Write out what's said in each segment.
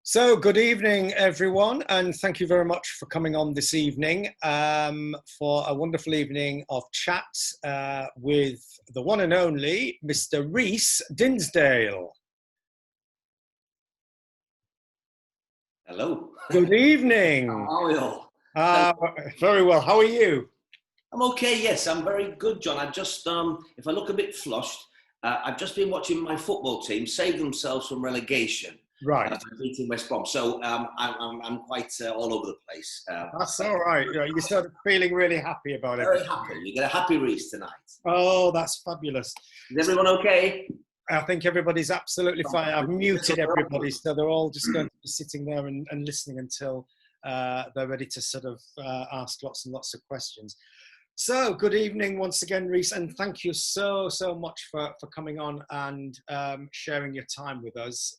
So, good evening, everyone, and thank you very much for coming on this evening for a wonderful evening of chat with the one and only Mr. Reece Dinsdale. Hello. Good evening. How are you all? Very well. How are you? I'm okay, yes, I'm very good, John. I just, if I look a bit flushed, I've just been watching my football team save themselves from relegation. Right. Beating West Brom. So I'm quite all over the place. That's all right. You're sort of feeling really happy about it. Very happy. You get a happy Reece tonight. Oh, that's fabulous. Is everyone okay? I think everybody's absolutely fine. I've muted everybody, so they're all just going to be sitting there and listening until they're ready to sort of ask lots and lots of questions. So, good evening once again, Reece, and thank you so much for coming on and sharing your time with us.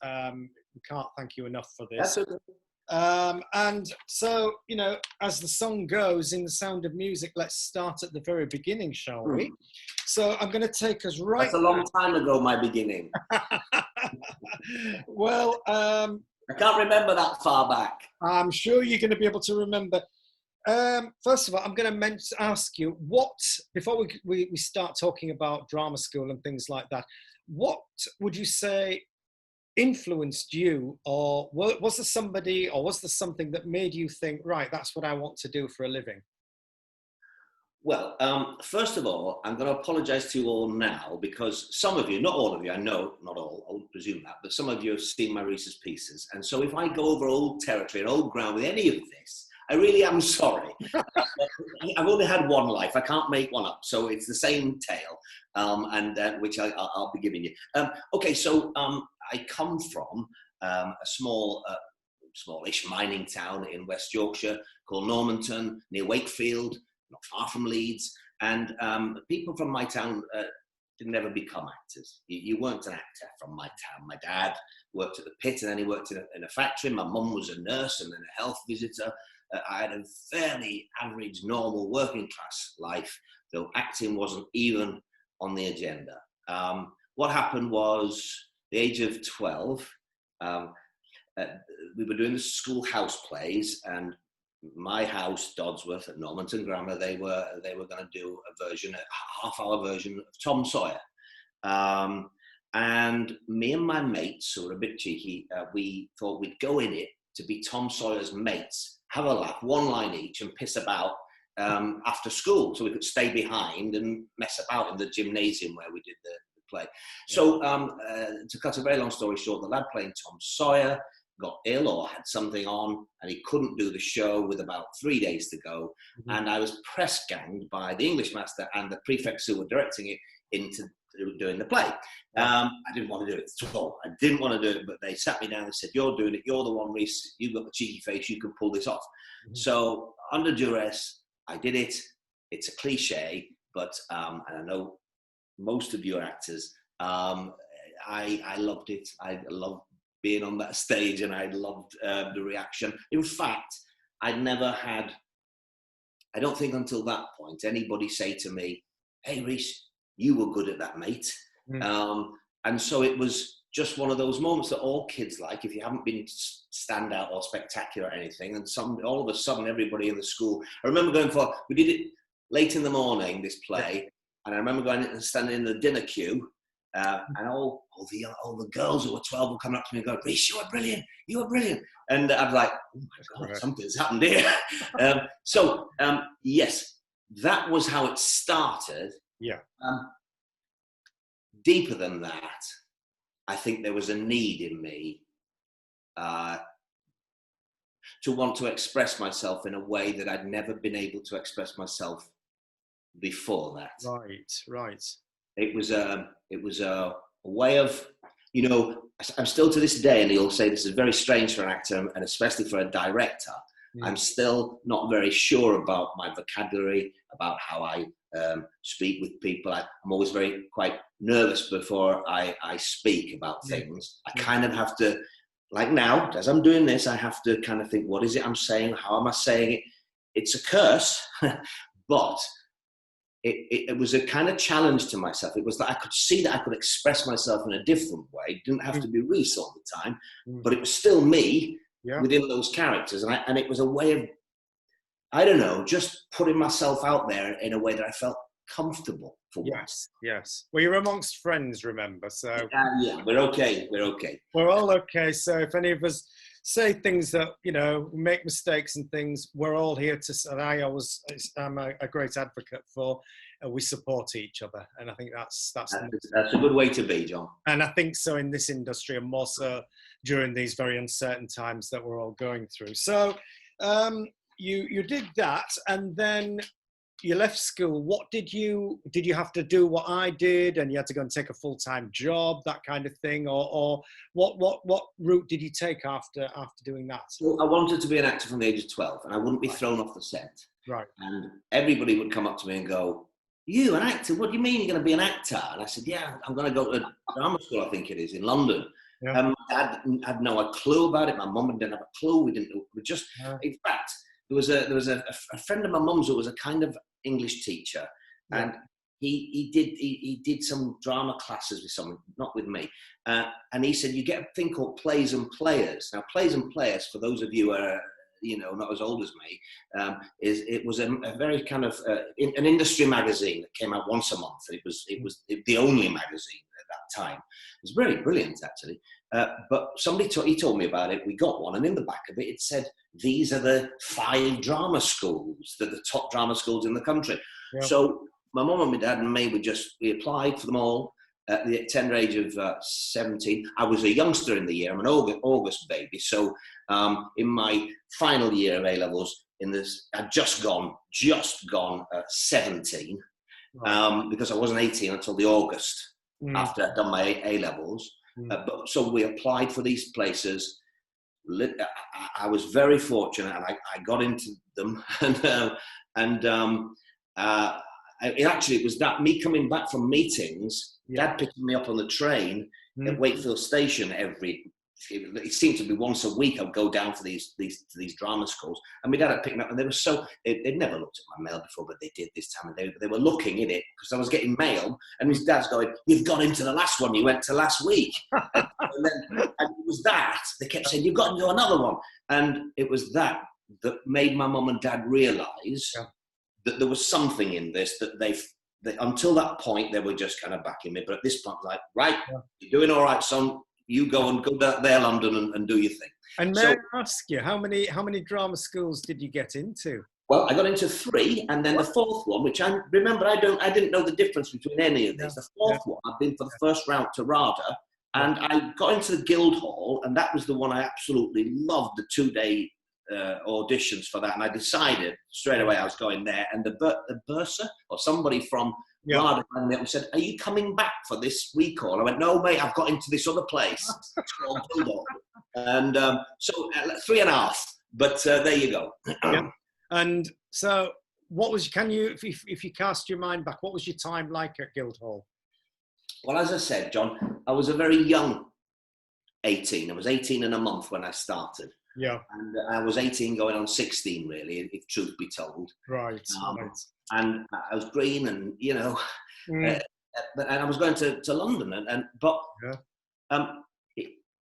We can't thank you enough for this. That's okay. And so, you know, as the song goes, in The Sound of Music, let's start at the very beginning, shall we? So I'm going to take us right... That's a long time ago, my beginning. Well... I can't remember that far back. I'm sure you're going to be able to remember. First of all, I'm going to ask you, before we start talking about drama school and things like that, what would you say influenced you, or was there somebody, or was there something that made you think, right, that's what I want to do for a living? Well, first of all, I'm going to apologise to you all now, because some of you, not all of you, I know, not all, I won't presume that, but some of you have seen my Reese's Pieces. And so if I go over old territory and old ground with any of this, I really am sorry. I've only had one life. I can't make one up. So it's the same tale, which I'll be giving you. Okay, so I come from a smallish mining town in West Yorkshire called Normanton, near Wakefield, not far from Leeds. And people from my town didn't ever become actors. You weren't an actor from my town. My dad worked at the pit, and then he worked in a factory. My mum was a nurse and then a health visitor. I had a fairly average, normal working class life, though acting wasn't even on the agenda. What happened was, the age of 12, we were doing the school house plays, and my house, Dodsworth at Normanton Grammar, they were going to do a half-hour version of Tom Sawyer. And me and my mates, who were a bit cheeky, we thought we'd go in it to be Tom Sawyer's mates, have a laugh, one line each, and piss about after school, so we could stay behind and mess about in the gymnasium where we did the play. Yeah. So to cut a very long story short, the lad playing Tom Sawyer got ill or had something on, and he couldn't do the show with about 3 days to go. Mm-hmm. And I was press ganged by the English master and the prefects who were directing it into doing the play. I didn't want to do it at all. I didn't want to do it, but they sat me down and said, "You're doing it. You're the one, Reece. You've got the cheeky face. You can pull this off." Mm-hmm. So under duress, I did it. It's a cliche, but and I know most of you are actors. I loved it. I loved being on that stage, and I loved the reaction. In fact, I'd never had, I don't think until that point, anybody say to me, "Hey, Reece, you were good at that, mate." Mm. And so it was just one of those moments that all kids like, if you haven't been standout or spectacular or anything, and all of a sudden everybody in the school, I remember we did it late in the morning, this play, and I remember going and standing in the dinner queue, and all the girls who were 12 would come up to me and go, "Reece, you were brilliant. And I'd be like, "Oh my God, something's happened here." Yes, that was how it started. Yeah. Deeper than that, I think there was a need in me to want to express myself in a way that I'd never been able to express myself before that. Right. It was a way of, you know, I'm still to this day, and you'll say this is very strange for an actor, and especially for a director. I'm still not very sure about my vocabulary, about how I speak with people. I'm always quite nervous before I speak about things. I kind of have to, like now, as I'm doing this, I have to kind of think, what is it I'm saying? How am I saying it? It's a curse, but it was a kind of challenge to myself. It was that I could see that I could express myself in a different way. It didn't have to be Reece all the time, but it was still me within those characters. And it was a way of, I don't know, just putting myself out there in a way that I felt comfortable for once. Yes. Well, you're amongst friends, remember, so... Yeah, we're okay. We're all okay. So if any of us say things that, make mistakes and things, we're all here to... I'm a great advocate for we support each other. And I think that's a good way to be, John. And I think so in this industry, and more so during these very uncertain times that we're all going through. So you did that, and then you left school. What did you have to do what I did, and you had to go and take a full-time job, that kind of thing, or what route did you take after doing that? Well, I wanted to be an actor from the age of 12, and I wouldn't be thrown off the set. Right. And everybody would come up to me and go, "You, an actor? What do you mean you're going to be an actor?" And I said, "Yeah, I'm going to go to drama school, I think it is, in London." Yeah. I had no clue about it. My mum didn't have a clue. We didn't know. In fact, there was a friend of my mum's who was a kind of English teacher, and he did some drama classes with someone, not with me, and he said, you get a thing called Plays and Players. Now, Plays and Players, for those of you who are not as old as me, it was a very kind of an industry magazine that came out once a month. It was the only magazine at that time. It was very brilliant, actually. But he told me about it. We got one, and in the back of it, it said, these are the 5 drama schools, the top drama schools in the country. Yeah. So my mum and my dad and me, we applied for them all at the tender age of 17. I was a youngster in the year. I'm an August baby. So in my final year of A-levels, I'd just gone 17, because I wasn't 18 until the August after I'd done my A-levels. So we applied for these places. I was very fortunate, and I got into them. It was that me coming back from meetings, Dad picking me up on the train at Wakefield Station it seemed to be once a week. I'd go down to these drama schools, and my dad had picked me up, and they were they'd never looked at my mail before, but they did this time, and they were looking in it because I was getting mail, and his dad's going, "You've got into the last one you went to last week." and it was that they kept saying, "You've got into another one," and it was that made my mum and dad realise that there was something in this that they until that point they were just kind of backing me, but at this point, like, right, you're doing all right, son. You go there, London, and do your thing. And may I ask you, how many drama schools did you get into? Well, I got into 3, and then the 4th one, which I didn't know the difference between any of these. The 4th one, I'd been for the first round to RADA, and I got into the Guildhall, and that was the one I absolutely loved, the 2-day auditions for that, and I decided straight away I was going there. And the bursar, or somebody from RADA, rang me up and said, "Are you coming back for this recall?" I went, "No, mate, I've got into this other place. It's called Guildhall." And so 3.5, but there you go. And so what was, if you cast your mind back, what was your time like at Guildhall? Well, as I said, John, I was a very young 18. I was 18 and a month when I started. Yeah. And I was 18 going on 16, really, if truth be told. Right. And I was green, and, and I was going to London.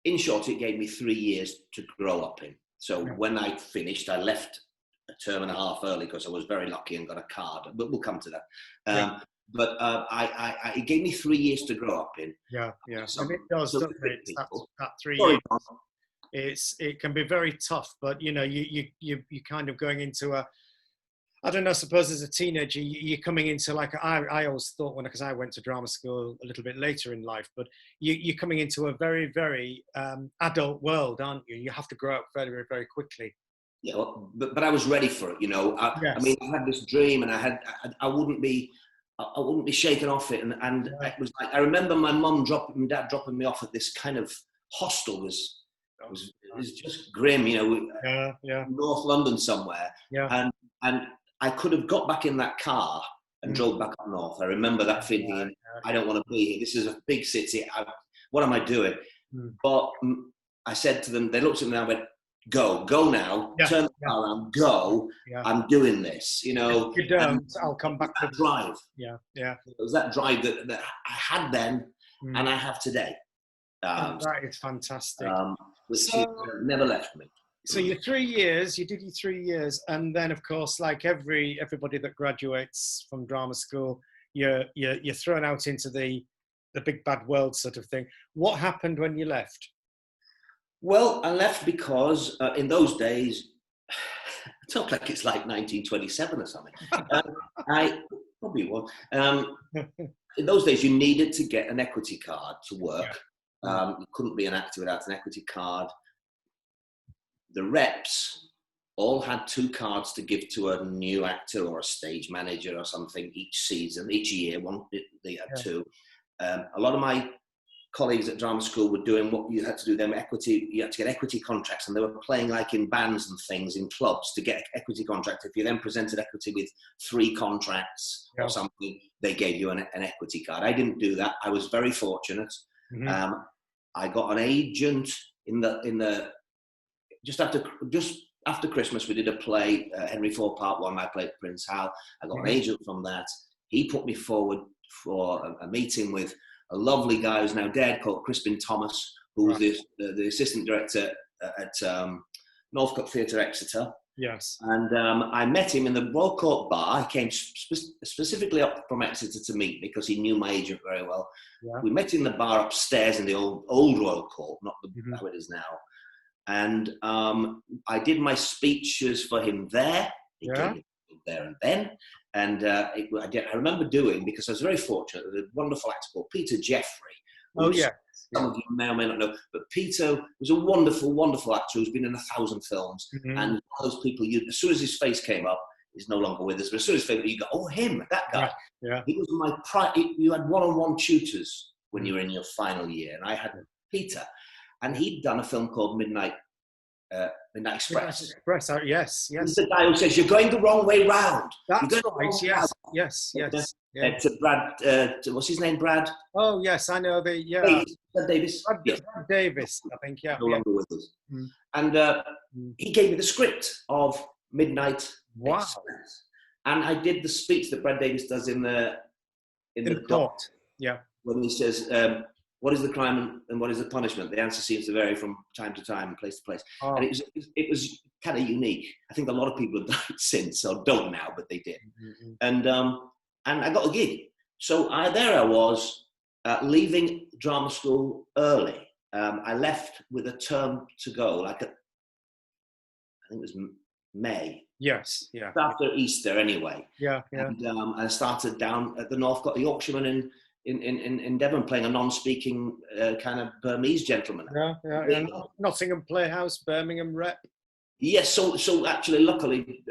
In short, it gave me 3 years to grow up in. So when I finished, I left a term and a half early because I was very lucky and got a card. But we'll come to that. But it gave me 3 years to grow up in. Yeah. And it does, doesn't it? That 3 years. It can be very tough, but you kind of going into I don't know, suppose as a teenager, you're coming into I always thought because I went to drama school a little bit later in life, but you're coming into a very, very adult world, aren't you? You have to grow up very, very, very quickly. Yeah, well, but I was ready for it, I mean, I had this dream, and I wouldn't be shaken off it, and it was like, I remember my mum and dad dropping me off at this kind of hostel. It was just grim, North London somewhere. Yeah. And I could have got back in that car and drove back up north. I remember that feeling, I don't want to be here. This is a big city. What am I doing? But I said to them, they looked at me and I went, go now, Yeah, turn the yeah, car around, go. yeah. I'm doing this, you know. If you don't, I'll come back that to drive. Yeah, yeah. It was that drive that I had then, and I have today. That is fantastic. Which So, never left me. so your 3 years, you did your 3 years, and then of course, like everybody that graduates from drama school, you're thrown out into the big bad world sort of thing. What happened when you left? Well, I left because in those days, it's not like it's like 1927 or something. I probably was. In those days, you needed to get an equity card to work. You couldn't be an actor without an equity card. The reps all had 2 cards to give to a new actor or a stage manager or something each season, each year. They had 2. A lot of my colleagues at drama school were doing what you had to do. Them equity, you had to get equity contracts, and they were playing like in bands and things in clubs to get equity contracts. If you then presented equity with 3 contracts or something, they gave you an equity card. I didn't do that. I was very fortunate. I got an agent in the just after Christmas. We did a play, Henry IV Part 1. I played Prince Hal. I got an agent from that. He put me forward for a meeting with a lovely guy who's now dead called Crispin Thomas, who was the assistant director at Northcote Theatre, Exeter. Yes. And I met him in the Royal Court bar. He came specifically up from Exeter to meet me because he knew my agent very well. Yeah. We met in the bar upstairs in the old Royal Court, not how it is now. And I did my speeches for him there. He came there and then. And I remember doing, because I was very fortunate, a wonderful actor called Peter Jeffrey. Some of you may or may not know, but Peter was a wonderful, wonderful actor who's been in 1,000 films. And one of those people, as soon as his face came up, he's no longer with us, but as soon as his face, you go, oh, him, that guy. Yeah. He was you had one-on-one tutors when you were in your final year, and I had Peter. And he'd done a film called Midnight Express. Yes. He's the guy who says, you're going the wrong way round. That's right, yes. To Brad, what's his name, Brad? Oh, yes, I know Brad Davis. Brad Davis, I think, No longer with us. And he gave me the script of Midnight Express. And I did the speech that Brad Davis does in the court. Yeah. When he says, what is the crime and what is the punishment? The answer seems to vary from time to time and place to place. And it was kind of unique. I think a lot of people have done it since, or don't now, but they did. And I got a gig. So I was leaving drama school early. I left with a term to go, I think it was May. Yes, yeah. After Easter, anyway. Yeah. And I started down at the Northcote Yorkshireman in Devon, playing a non-speaking kind of Burmese gentleman. Yeah. Nottingham Playhouse, Birmingham Rep. Yes, so actually, luckily,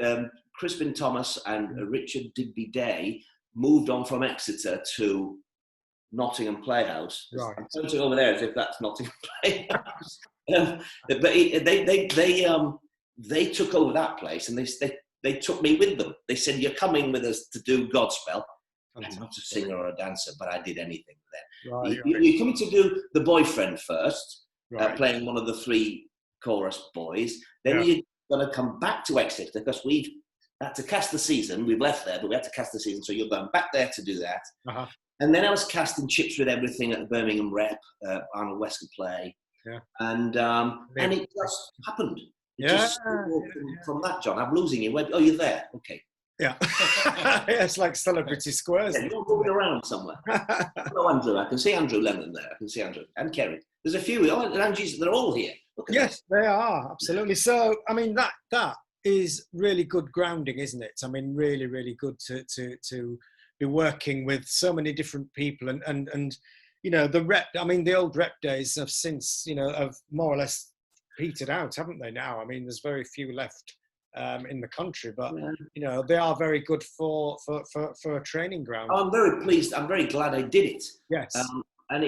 Crispin Thomas and Richard Digby Day moved on from Exeter to Nottingham Playhouse. Right. I'm pointing over there as if that's Nottingham Playhouse. But they took over that place, and they took me with them. They said, you're coming with us to do Godspell. I'm not a singer or a dancer, but I did anything then. Right. You're coming to do The Boyfriend first, playing one of the 3 chorus boys. Then you're going to come back to Exeter, because we've had to cast the season. We've left there, but we had to cast the season. So you're going back there to do that. And then I was cast in Chips with Everything at the Birmingham Rep, Arnold Wesker play. Yeah. And it just happened. From that, John. I'm losing you. Oh, you're there. Okay. Yeah. It's like Celebrity Squares. Yeah, you're moving around somewhere. Hello, Andrew. I can see Andrew Lennon there. I can see Andrew. And Kerry. There's a few. Oh, and Angie's, they're all here. Yes, they are. Absolutely. So, I mean, that is really good grounding, isn't it? I mean, really, really good to be working with so many different people and you know, the old rep days have since, have more or less petered out, haven't they now? I mean, there's very few left in the country, but they are very good for a training ground. I'm very pleased. I'm very glad I did it. Yes. And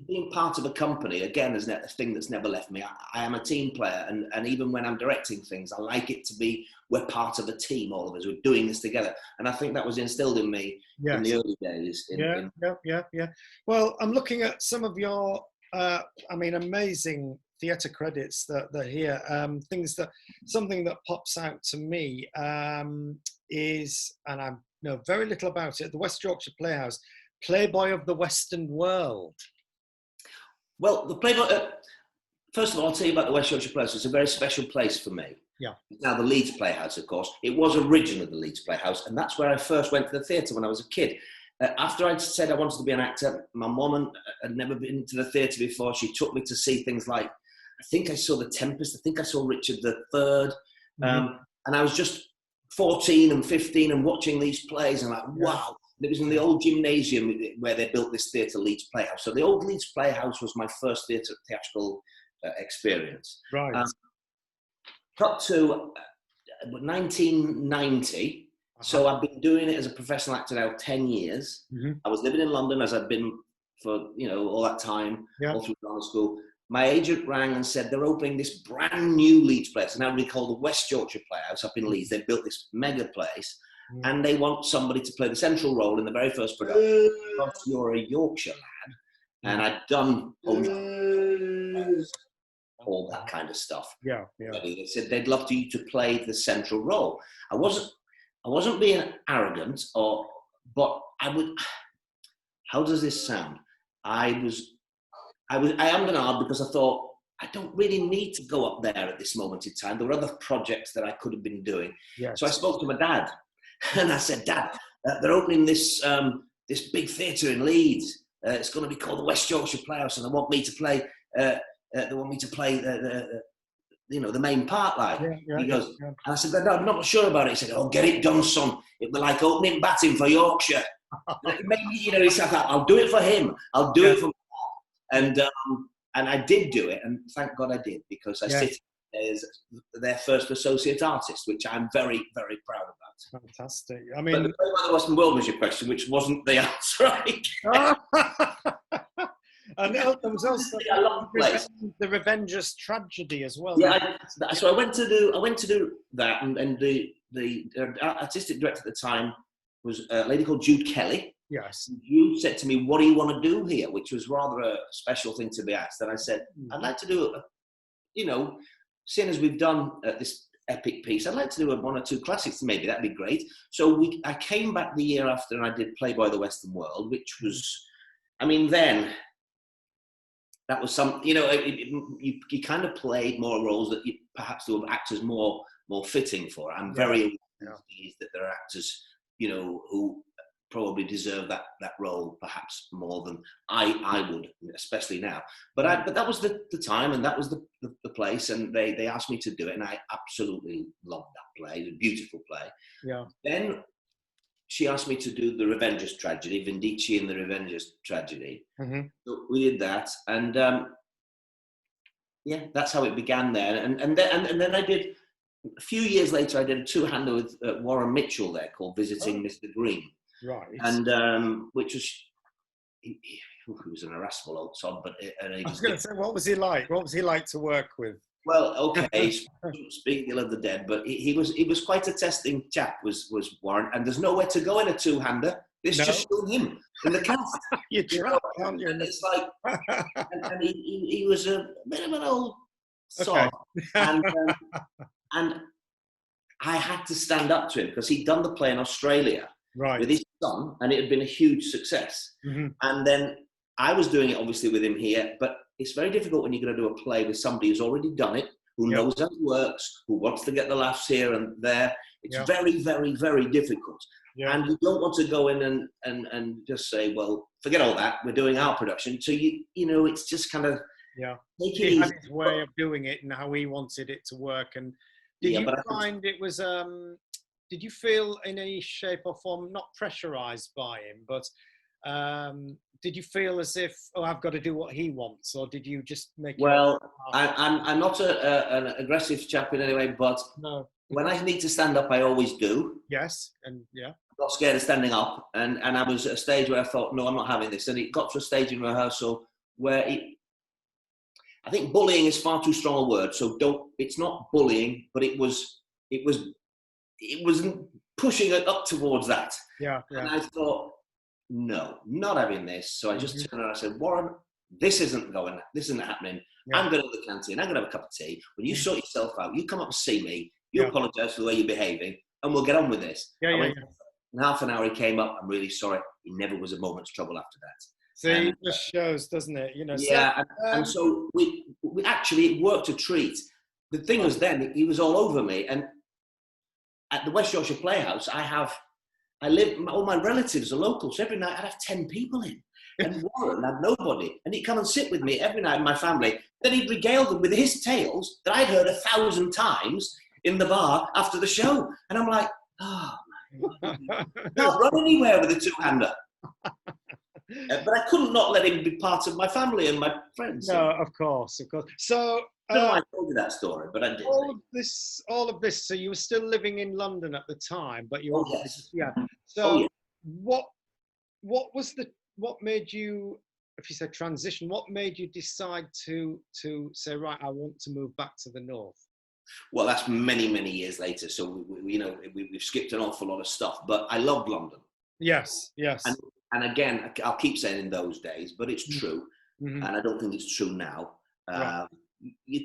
being part of a company, again, is a thing that's never left me. I am a team player, and even when I'm directing things, I like it to be, we're part of a team, all of us, we're doing this together. And I think that was instilled in me in the early days. Yeah. Well, I'm looking at some of your, amazing theatre credits that are here, something that pops out to me is, and I know very little about it, the West Yorkshire Playhouse, Playboy of the Western World. Well, the Playboy, first of all, I'll tell you about the West Yorkshire Playhouse. It's a very special place for me. Yeah. It's now the Leeds Playhouse, of course. It was originally the Leeds Playhouse, and that's where I first went to the theatre when I was a kid. After I'd said I wanted to be an actor, my mum had never been to the theatre before. She took me to see things like, I think I saw The Tempest, I think I saw Richard III, and I was just 14 and 15 and watching these plays and like, wow. And it was in the old gymnasium where they built this theatre, Leeds Playhouse. So the old Leeds Playhouse was my first theatrical experience. Right. Cut to 1990. So I've been doing it as a professional actor now 10 years. I was living in London as I'd been for, all that time, all through drama school. My agent rang and said, they're opening this brand new Leeds place, now recalled the West Yorkshire Playhouse up in Leeds. They built this mega place and they want somebody to play the central role in the very first production. Because you're a Yorkshire lad. And I'd done all that kind of stuff. Yeah. They said they'd love you to play the central role. I wasn't being arrogant, but I would. How does this sound? I am an odd because I thought I don't really need to go up there at this moment in time. There were other projects that I could have been doing. Yes. So I spoke to my dad, and I said, Dad, they're opening this big theatre in Leeds. It's going to be called the West Yorkshire Playhouse, and they want me to play. The main part, like. He goes, and I said, no, I'm not sure about it. He said, oh, get it done, son. It'll be like opening batting for Yorkshire. Maybe, he said, I'll do it for him. I'll do it for him. And I did do it, and thank God I did, because I sit as their first associate artist, which I'm very, very proud about. Fantastic. I But mean, the Playboy of the Western World was your question, which wasn't the answer. and there was also the Revenger's Tragedy as well. Yeah, so I went to do that, and the artistic director at the time was a lady called Jude Kelly. Yes. Jude said to me, what do you want to do here? Which was rather a special thing to be asked. And I said, I'd like to do, seeing as we've done this epic piece, I'd like to do one or two classics, maybe. That'd be great. So I came back the year after and I did Playboy of the Western World, which was, then that was some, you kind of played more roles that you perhaps there were actors more fitting for. I'm very aware that there are actors, who probably deserve that role perhaps more than I would, especially now. But that was the time, and that was the place, and they asked me to do it, and I absolutely loved that play. It was a beautiful play. Yeah. Then she asked me to do the Revenger's Tragedy, Vindici and the Revenger's Tragedy. So we did that, and that's how it began there. And then I did, a few years later, I did a two-hander with Warren Mitchell there called Visiting Mr. Green. Right. And which was, he was an irascible old sod, but I was going to say, what was he like? What was he like to work with? Well, okay, speaking ill of the dead, but he was quite a testing chap, was Warren, and there's nowhere to go in a two-hander. It's just him in the cast. You try, can't you? And it's like, and he was a bit of an old sod, and I had to stand up to him because he'd done the play in Australia with his son, and it had been a huge success. And then I was doing it obviously with him here, but it's very difficult when you're going to do a play with somebody who's already done it, who knows how it works, who wants to get the laughs here and there. It's very, very, very difficult. And you don't want to go in and just say, well, forget all that, we're doing our production. So, it's just kind of... He had his way of doing it and how he wanted it to work. And did you find it was... did you feel in any shape or form, not pressurised by him, but did you feel as if, I've got to do what he wants, or did you just make? Well, I'm not an aggressive chap in any way, but when I need to stand up, I always do. Yes, and I'm not scared of standing up, and I was at a stage where I thought, no, I'm not having this, and it got to a stage in rehearsal where I think bullying is far too strong a word, so it's not bullying, but it was pushing it up towards that. And I thought, no, not having this. So I just turned around and I said, Warren, This isn't happening. Yeah. I'm going to the canteen. I'm going to have a cup of tea. When you sort yourself out, you come up and see me. You Yeah. apologise for the way you're behaving, and we'll get on with this. Yeah. In half an hour, he came up. I'm really sorry. He never was a moment's trouble after that. See, it just shows, doesn't it? You know. Yeah, so, and so we actually, it worked a treat. The thing was, then he was all over me, and at the West Yorkshire Playhouse, all my relatives are local, so every night I'd have 10 people in. And Warren had nobody. And he'd come and sit with me every night, my family. Then he'd regale them with his tales that I'd heard 1,000 times in the bar after the show. And I'm like, oh, man, can't run anywhere with a two-hander. But I couldn't not let him be part of my family and my friends. No, of course. So, I don't know why I told you that story, but I did. All of this. So you were still living in London at the time, but you. Yes. Yeah. So, yes. What made you, if you said transition, what made you decide to say, right, I want to move back to the north? Well, that's many, many years later. So we've skipped an awful lot of stuff, but I loved London. Yes. And again, I'll keep saying in those days, but it's true. Mm-hmm. And I don't think it's true now. Right. You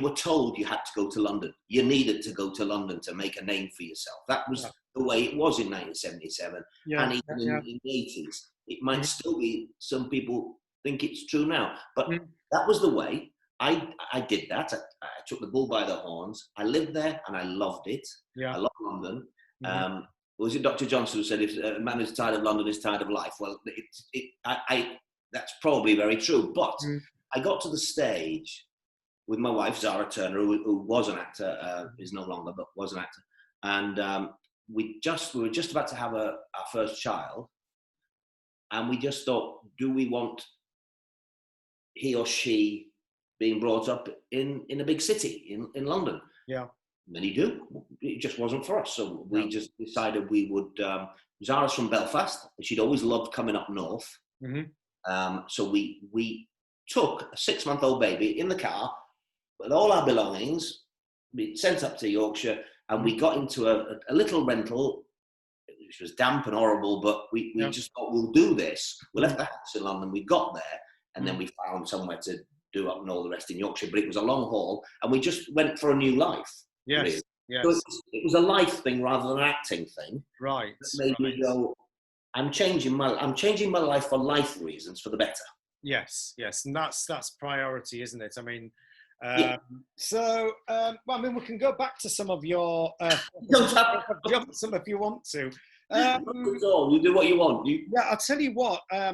were told you had to go to London. You needed to go to London to make a name for yourself. That was the way it was in 1977 and even in the 80s. It might still be, some people think it's true now, but that was the way. I did that. I took the bull by the horns. I lived there and I loved it. Yeah. I love London. Was it Dr. Johnson who said, if a man is tired of London, is tired of life? Well, that's probably very true. But I got to the stage with my wife, Zara Turner, who was an actor, is no longer, but was an actor. And we were just about to have our first child. And we just thought, do we want he or she being brought up in a big city in London? Yeah. Many do. It just wasn't for us. So we just decided we would. Zara's from Belfast. She'd always loved coming up north. So we took a 6-month-old baby in the car with all our belongings, we sent up to Yorkshire, and we got into a little rental, which was damp and horrible, but we just thought, we'll do this. We left the house in London, we got there, and then we found somewhere to do up and all the rest in Yorkshire, but it was a long haul, and we just went for a new life. Yes, really. Yes. So it was a life thing rather than an acting thing. Right. That made me go, I'm changing my life for life reasons, for the better. Yes, and that's priority, isn't it? I mean, so well, I mean, we can go back to some of your some if you want to. You do what you want. Yeah, I'll tell you what. A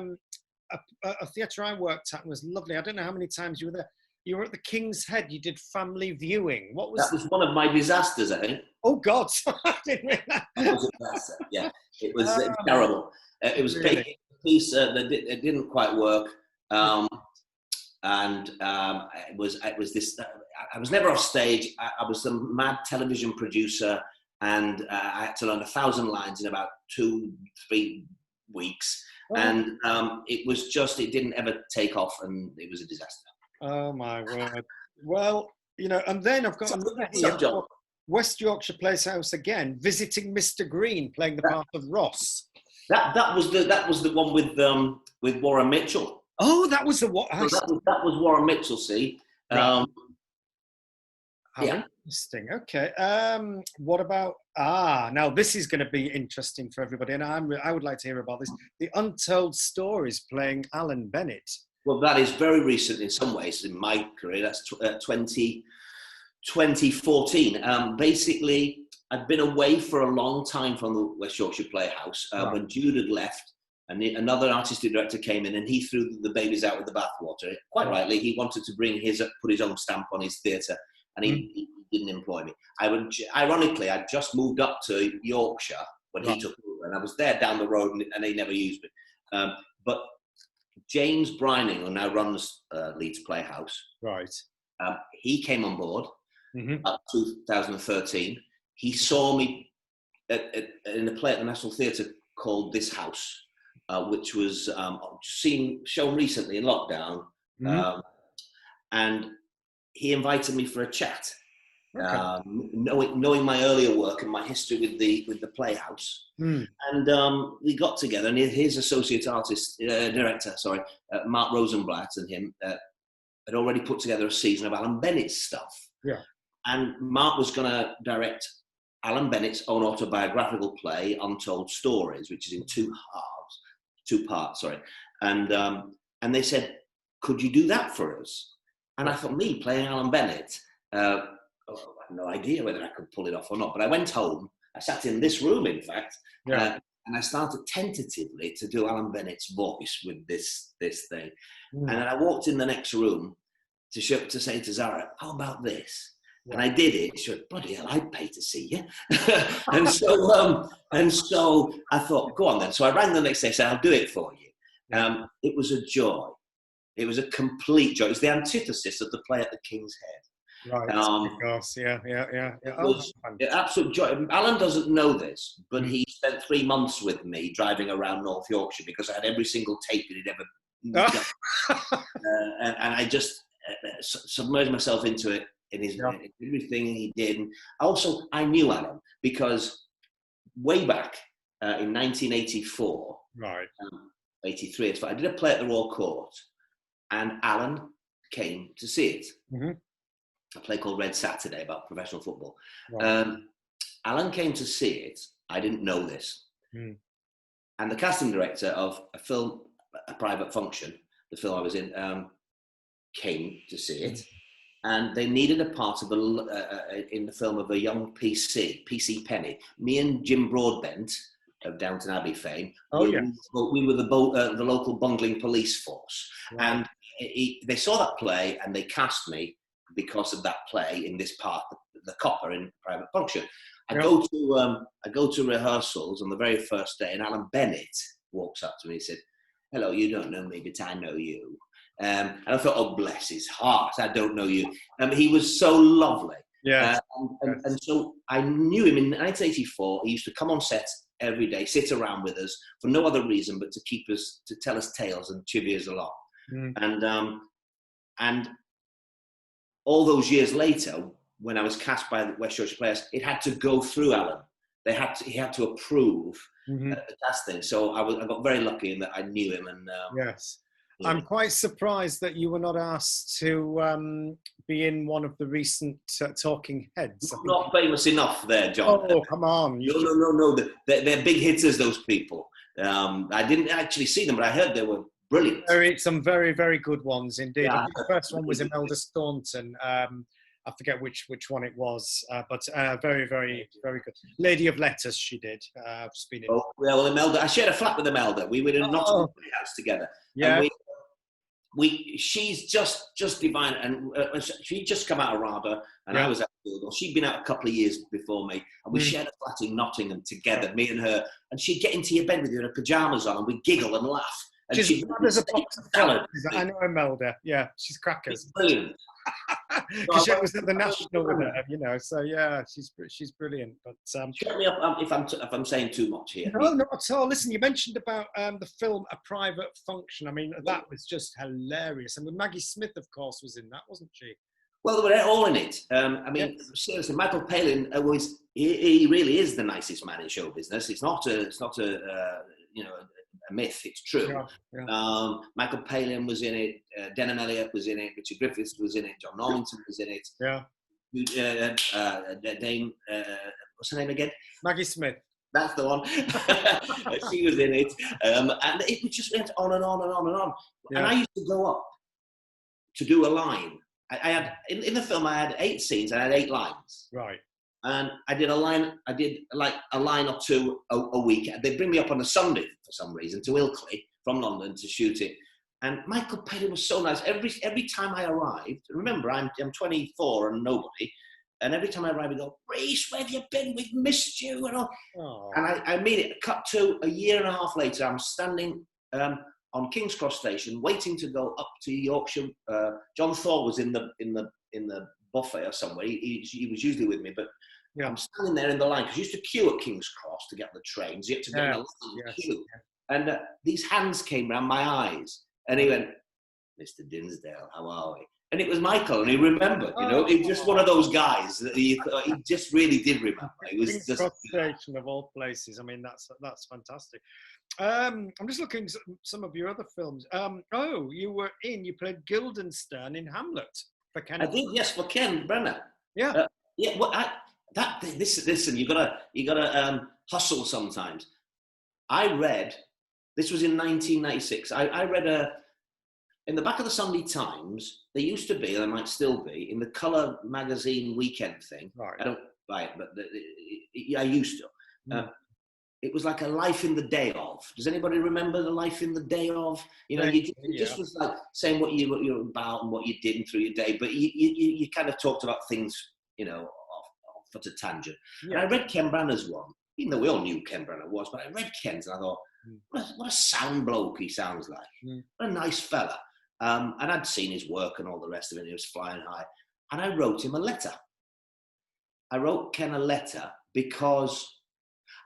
theatre I worked at was lovely. I don't know how many times you were there. You were at the King's Head. You did family viewing. That was one of my disasters, I think. Oh God! I didn't realize that. That was a disaster. Yeah, it was terrible. It was really? A piece that it didn't quite work. It was this. I was never off stage. I was a mad television producer, and I had to learn 1,000 lines in about 2-3 weeks. Oh. And it didn't ever take off, and it was a disaster. Oh my word! Well, and then I've got another here. West Yorkshire Playhouse again, visiting Mr. Green, playing the part of Ross. That was the one with Warren Mitchell. Oh, that was the what? That was Warren Mitchell. See, right. Interesting. Okay. What about? Now this is going to be interesting for everybody, and I would like to hear about this. The Untold Stories, playing Alan Bennett. Well, that is very recent in some ways in my career. That's 2014. Basically, I'd been away for a long time from the West Yorkshire Playhouse. When Jude had left, and another artistic director came in, and he threw the babies out with the bathwater. Quite rightly, he wanted to put his own stamp on his theatre, and he didn't employ me. Ironically, I'd just moved up to Yorkshire when he took over, and I was there down the road, and they never used me. But James Brining, who now runs Leeds Playhouse, he came on board up 2013. He saw me in a play at the National Theatre called This House, which was shown recently in lockdown, and he invited me for a chat. Okay. Knowing my earlier work and my history with the Playhouse. Mm. And we got together, and his associate director, Mark Rosenblatt, and him had already put together a season of Alan Bennett's stuff. Yeah. And Mark was going to direct Alan Bennett's own autobiographical play, Untold Stories, which is in two parts. And they said, "Could you do that for us?" And I thought, me playing Alan Bennett, I had no idea whether I could pull it off or not. But I went home. I sat in this room, in fact, and I started tentatively to do Alan Bennett's voice with this thing. And then I walked in the next room to say to Zara, "How about this?" Yeah. And I did it. She went, "Bloody hell, I'd pay to see you." and so I thought, "Go on then." So I rang the next day and said, "I'll do it for you." It was a joy. It was a complete joy. It was the antithesis of the play at the King's Head. Right, of course. Yeah. It was an absolute joy. Alan doesn't know this, but he spent 3 months with me driving around North Yorkshire because I had every single tape that he'd ever done. And I just submerged myself into it, in everything he did. And also, I knew Alan because way back in 1984, 83, I did a play at the Royal Court, and Alan came to see it. Mm-hmm. A play called Red Saturday about professional football. Right. Alan came to see it. I didn't know this. Mm. And the casting director of a film, A Private Function, the film I was in, came to see it. And they needed a part of in the film of a young PC Penny. Me and Jim Broadbent of Downton Abbey fame, we were the local bungling police force. Right. And they saw that play and they cast me because of that play in this part, the copper in Private Function. I go to rehearsals on the very first day, and Alan Bennett walks up to me and said, "Hello, you don't know me, but I know you." And I thought, "Oh, bless his heart, I don't know you." He was so lovely. Yeah. And so I knew him in 1984. He used to come on set every day, sit around with us for no other reason but to tell us tales and chivvy us along. Mm. And all those years later, when I was cast by the West Yorkshire Players, it had to go through Alan. He had to approve the casting. So I got very lucky in that I knew him. And yes. Yeah. I'm quite surprised that you were not asked to be in one of the recent Talking Heads. Not famous enough there, John. Oh, come on. No. They're big hitters, those people. I didn't actually see them, but I heard they were brilliant. Some very, very good ones indeed. Yeah. The first one was Imelda Staunton. I forget which one it was, but very, very, very good. Lady of Letters, she did. Well, Imelda, I shared a flat with Imelda. We were in Nottingham house together. Yeah. And she's just divine, and she'd just come out of RADA, and I was at Dinsdale. She'd been out a couple of years before me, and we shared a flat in Nottingham together, me and her. And she'd get into your bed with her pajamas on, and we'd giggle and laugh. And she's there's a box of salad. I know Imelda. Yeah, she's crackers. It's brilliant. Because she was at the National with her, So yeah, she's brilliant. But shut me up if I'm saying too much here. No, not at all. Listen, you mentioned about the film A Private Function. I mean, that was just hilarious. And with Maggie Smith, of course, was in that, wasn't she? Well, they were all in it. Seriously, Michael Palin he really is the nicest man in show business. It's not a myth. It's true. Yeah. Michael Palin was in it. Denham Elliott was in it. Richard Griffiths was in it. John Normanton was in it. Yeah. Dame, what's her name again? Maggie Smith. That's the one. She was in it. And it just went on and on and on and on. Yeah. And I used to go up to do a line. I had in the film I had 8 scenes and I had 8 lines. Right. And I did a line or two a week. They'd bring me up on a Sunday for some reason to Ilkley from London to shoot it. And Michael Palin was so nice. Every time I arrived, remember I'm 24 and nobody, and every time I arrived, he'd go, "Reece, where have you been? We've missed you." And all. Oh. And I made it. Cut to a year and a half later, I'm standing on King's Cross Station, waiting to go up to Yorkshire. John Thor was in the buffet or somewhere. He was usually with me, but I'm standing there in the line because you used to queue at King's Cross to get the trains. You had to get in a line queue. And these hands came round my eyes, and he went, Mr. Dinsdale, how are we? And it was Michael, and he remembered, you know, he's just one of those guys that he just really did remember. It was King's just Cross Station of all places. I mean, that's fantastic. I'm just looking at some of your other films. You played Guildenstern in Hamlet for Ken. I did, yes, for Ken Brenner. Yeah. Yeah, well, listen, you gotta hustle sometimes. I read, this was in 1996. I read in the back of the Sunday Times. There used to be, and there might still be, in the Colour magazine weekend thing. Right. I don't buy it, but I used to. It was like a life in the day of. Does anybody remember the life in the day of? You know, you just was like saying what you're about and what you did through your day, but you kind of talked about things, you know, off at a tangent. Yeah. And I read Ken Branagh's one, even though we all knew Ken Branagh was, but I read Ken's and I thought, what a sound bloke he sounds like. What a nice fella. And I'd seen his work and all the rest of it. He was flying high. And I wrote him a letter. I wrote Ken a letter because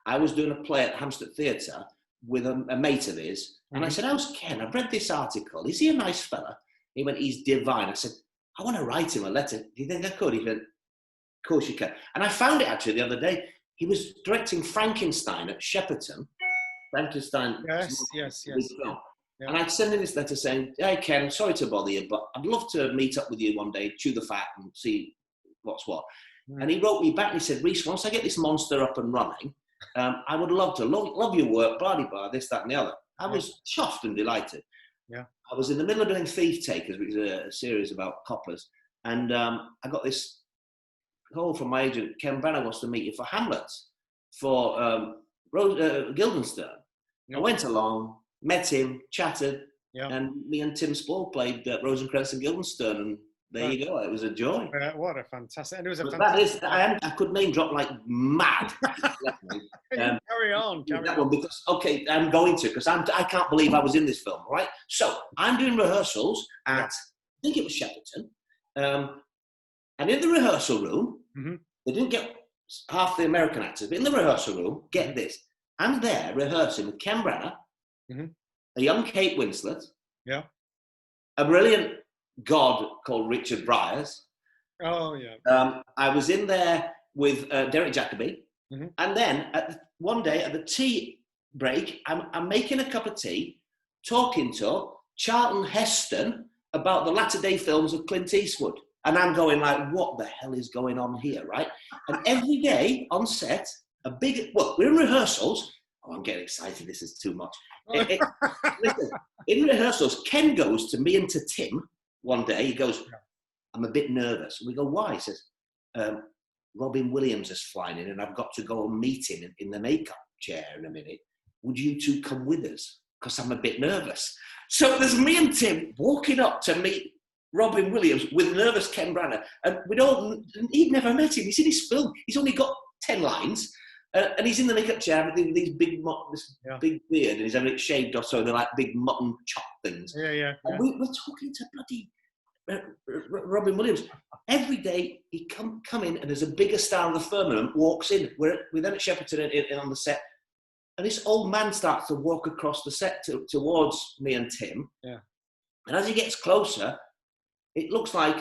I was doing a play at Hampstead Theatre with a mate of his. And I said, how's Ken? I've read this article. Is he a nice fella? He went, he's divine. I said, I want to write him a letter. Do you think I could? He went, of course you can. And I found it actually the other day. He was directing Frankenstein at Shepperton. Frankenstein. Yes. Yeah. And I'd send him this letter saying, hey, Ken, I'm sorry to bother you, but I'd love to meet up with you one day, chew the fat and see what's what. And he wrote me back and he said, Reece, once I get this monster up and running, I would love to, love your work, blah, this, that and the other. I was chuffed and delighted. Yeah. I was in the middle of doing Thief Takers, which is a series about coppers. And I got this call from my agent, Ken Branagh wants to meet you for Hamlet, for Guildenstern. I went along, met him, chatted, and me and Tim Spall played Rosencrantz and Guildenstern, and there you go. It was a joy. What a fantastic! And it was a fantastic. I could name drop like mad. Carry on. That one because I'm going to because I can't believe I was in this film. Right, so I'm doing rehearsals at I think it was Shepperton, and in the rehearsal room they didn't get half the American actors, but in the rehearsal room, get this, I'm there rehearsing with Ken Branagh. A young Kate Winslet, a brilliant god called Richard Briers. Oh yeah. I was in there with Derek Jacobi, and then one day at the tea break, I'm making a cup of tea, talking to Charlton Heston about the latter day films of Clint Eastwood, and I'm going like, what the hell is going on here, right? And every day on set, we're in rehearsals. Oh, I'm getting excited. This is too much. Listen, in rehearsals, Ken goes to me and to Tim one day. He goes, I'm a bit nervous. And we go, why? He says, Robin Williams is flying in and I've got to go and meet him in the makeup chair in a minute. Would you two come with us? Because I'm a bit nervous. So there's me and Tim walking up to meet Robin Williams with nervous Ken Branagh. And he'd never met him. He's in his film. He's only got 10 lines. And he's in the makeup chair with these big beard, and he's having it shaved off, so they're like big mutton chop things. Yeah. And we're talking to bloody Robin Williams. Every day he come in, and there's a bigger star on the firmament walks in. We're then at Shepperton on the set, and this old man starts to walk across the set towards me and Tim. Yeah. And as he gets closer, it looks like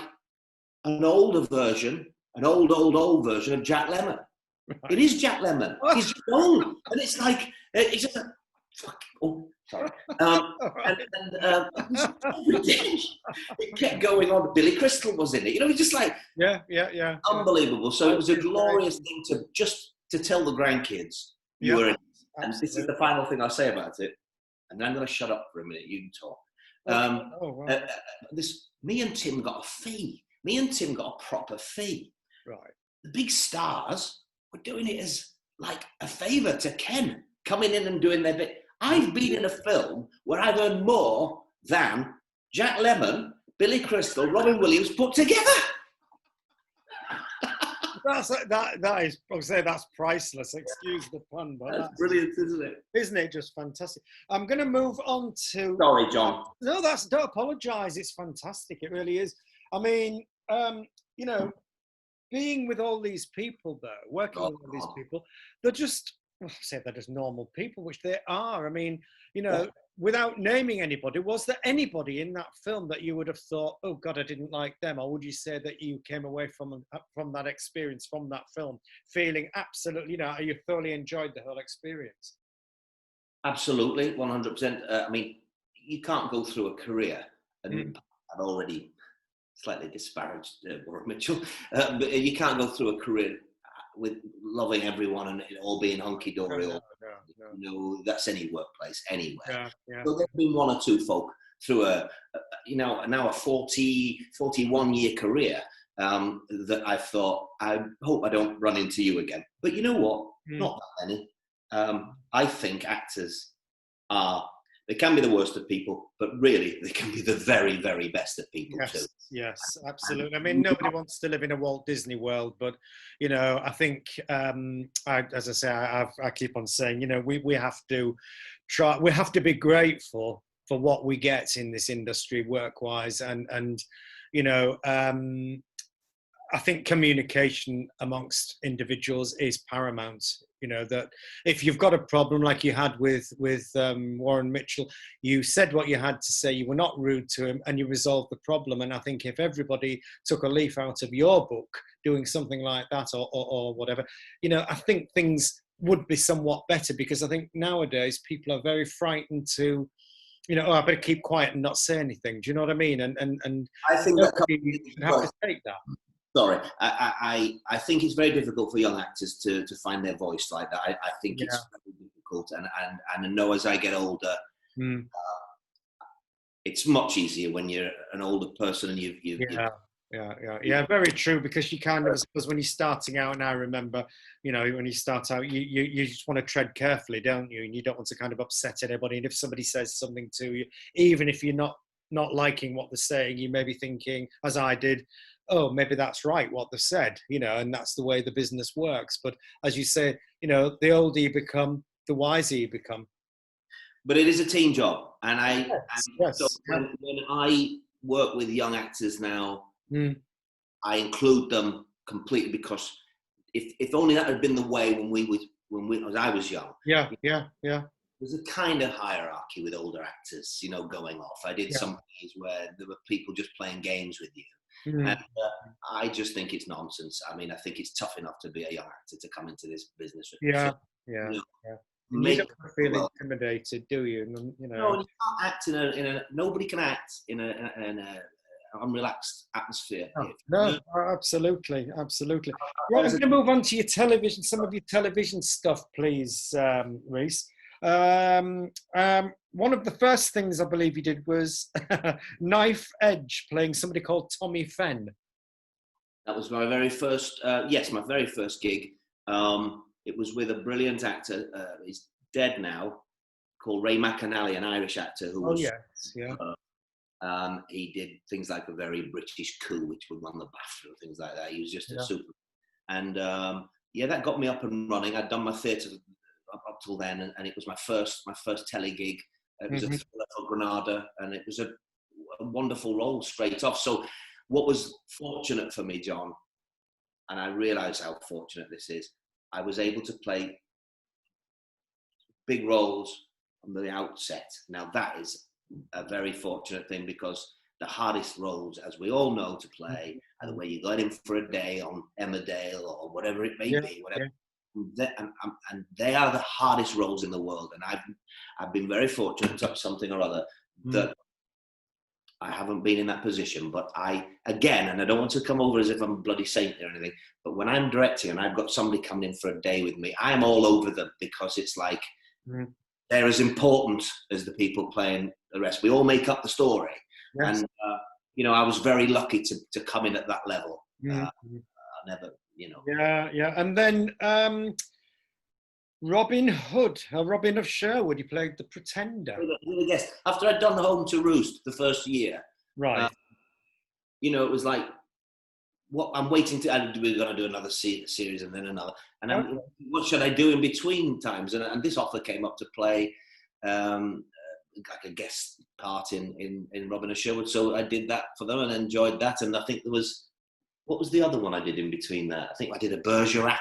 an older version, an old version of Jack Lemmon. Right. It is Jack Lemmon. He's just old, and it's like it's just a fuck. Oh, sorry. It kept going on. Billy Crystal was in it. You know, it's just like unbelievable. So it was a glorious thing to tell the grandkids you were in. And this is the final thing I'll say about it. And then I'm going to shut up for a minute. You can talk. Me and Tim got a fee. Me and Tim got a proper fee. Right. The big stars. We're doing it as like a favour to Ken, coming in and doing their bit. I've been in a film where I've earned more than Jack Lemmon, Billy Crystal, Robin Williams put together. That is, I'll say that's priceless. Excuse the pun, but that's brilliant, isn't it? Isn't it just fantastic? I'm going to move on to. Sorry, John. No, don't apologise. It's fantastic. It really is. I mean, you know. Being with all these people, though, working with all these people, they're just say they're just normal people, which they are. I mean, Yeah. without naming anybody, was there anybody in that film that you would have thought, oh God, I didn't like them? Or would you say that you came away from that experience, from that film, feeling absolutely, you thoroughly enjoyed the whole experience? Absolutely, 100%. I mean, you can't go through a career, and I've already slightly disparaged Warren Mitchell, but you can't go through a career with loving everyone and it all being hunky-dory. No. That's any workplace, anywhere. Yeah. So there's been one or two folk through now a 41-year career that I thought, I hope I don't run into you again. But you know what? Not that many. I think actors they can be the worst of people, but really they can be the very, very best of people too. Yes, absolutely. I mean, nobody wants to live in a Walt Disney world, but I think, as I say, I keep on saying, we have to try. We have to be grateful for what we get in this industry, work-wise, and I think communication amongst individuals is paramount. That if you've got a problem like you had with Warren Mitchell, you said what you had to say, you were not rude to him, and you resolved the problem. And I think if everybody took a leaf out of your book doing something like that or whatever, I think things would be somewhat better, because I think nowadays people are very frightened to, I better keep quiet and not say anything. Do you know what I mean? And I think you have to take that. Sorry, I think it's very difficult for young actors to find their voice like that. I think it's very difficult, and I know as I get older, it's much easier when you're an older person and you've very true, because you kind of, I suppose, when you're starting out, and I remember, when you start out, you just want to tread carefully, don't you? And you don't want to kind of upset anybody. And if somebody says something to you, even if you're not liking what they're saying, you may be thinking, as I did, oh, maybe that's right what they've said, and that's the way the business works. But as you say, the older you become, the wiser you become. But it is a team job, and yes. When I work with young actors now, I include them completely, because if only that had been the way when I was young. Yeah. There's a kind of hierarchy with older actors, going off. I did some plays where there were people just playing games with you. And I just think it's nonsense. I mean, I think it's tough enough to be a young actor to come into this business. You don't feel intimidated, do you? No, you can't act nobody can act in a unrelaxed atmosphere. No, absolutely. Well, I'm going to move on to your television, some of your television stuff, please, Reece. One of the first things I believe you did was Knife Edge, playing somebody called Tommy Fenn. That was my very first, my very first gig. It was with a brilliant actor, he's dead now, called Ray McAnally, an Irish actor who was... he did things like A Very British Coup, which would run the BAFTA and things like that. He was just a super... And that got me up and running. I'd done my theatre up till then, and it was my first telly gig. It was a thriller for Granada, and it was a wonderful role straight off. So what was fortunate for me, John, and I realise how fortunate this is, I was able to play big roles from the outset. Now that is a very fortunate thing, because the hardest roles, as we all know, to play are the way you got in for a day on Emmerdale or whatever it may be, whatever. And they are the hardest roles in the world. And I've been very fortunate to have something or other that I haven't been in that position. But again, and I don't want to come over as if I'm a bloody saint or anything, but when I'm directing and I've got somebody coming in for a day with me, I'm all over them, because it's like they're as important as the people playing the rest. We all make up the story. Yes. And, I was very lucky to come in at that level. I never... And then Robin Hood, Robin of Sherwood, he played the Pretender. Yes, after I'd done Home to Roost the first year, right? It was like, what I'm waiting to. We're going to do another series and then another. And what should I do in between times? And this offer came up to play like a guest part in Robin of Sherwood. So I did that for them and enjoyed that. And I think there was... What was the other one I did in between that? I think I did a Bergerac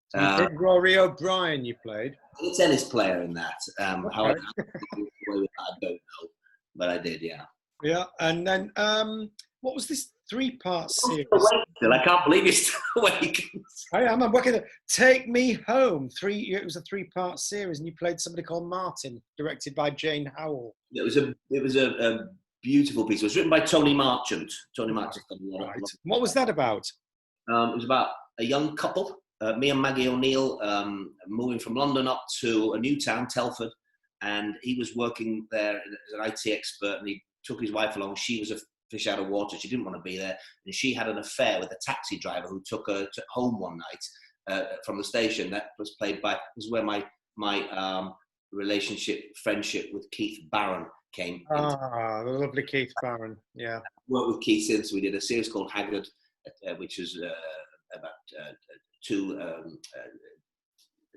So you did Rory O'Brien, you played? A tennis player in that. How I Okay. got away with that, I don't know. But I did, yeah. Yeah, and then what was this 3-part series? Still, I can't believe he's still awake. I'm working at Take Me Home. It was a 3-part series, and you played somebody called Martin, directed by Jane Howell. It was a beautiful piece. It was written by Tony Marchant. Tony Marchant. Right. What was that about? It was about a young couple, me and Maggie O'Neill, moving from London up to a new town, Telford, and he was working there as an IT expert, and he took his wife along. She was a fish out of water. She didn't want to be there, and she had an affair with a taxi driver who took her home one night from the station. That was played by. This is where my friendship with Keith Barron came. The lovely Keith Barron. Yeah. I worked with Keith since we did a series called Haggard, which was about two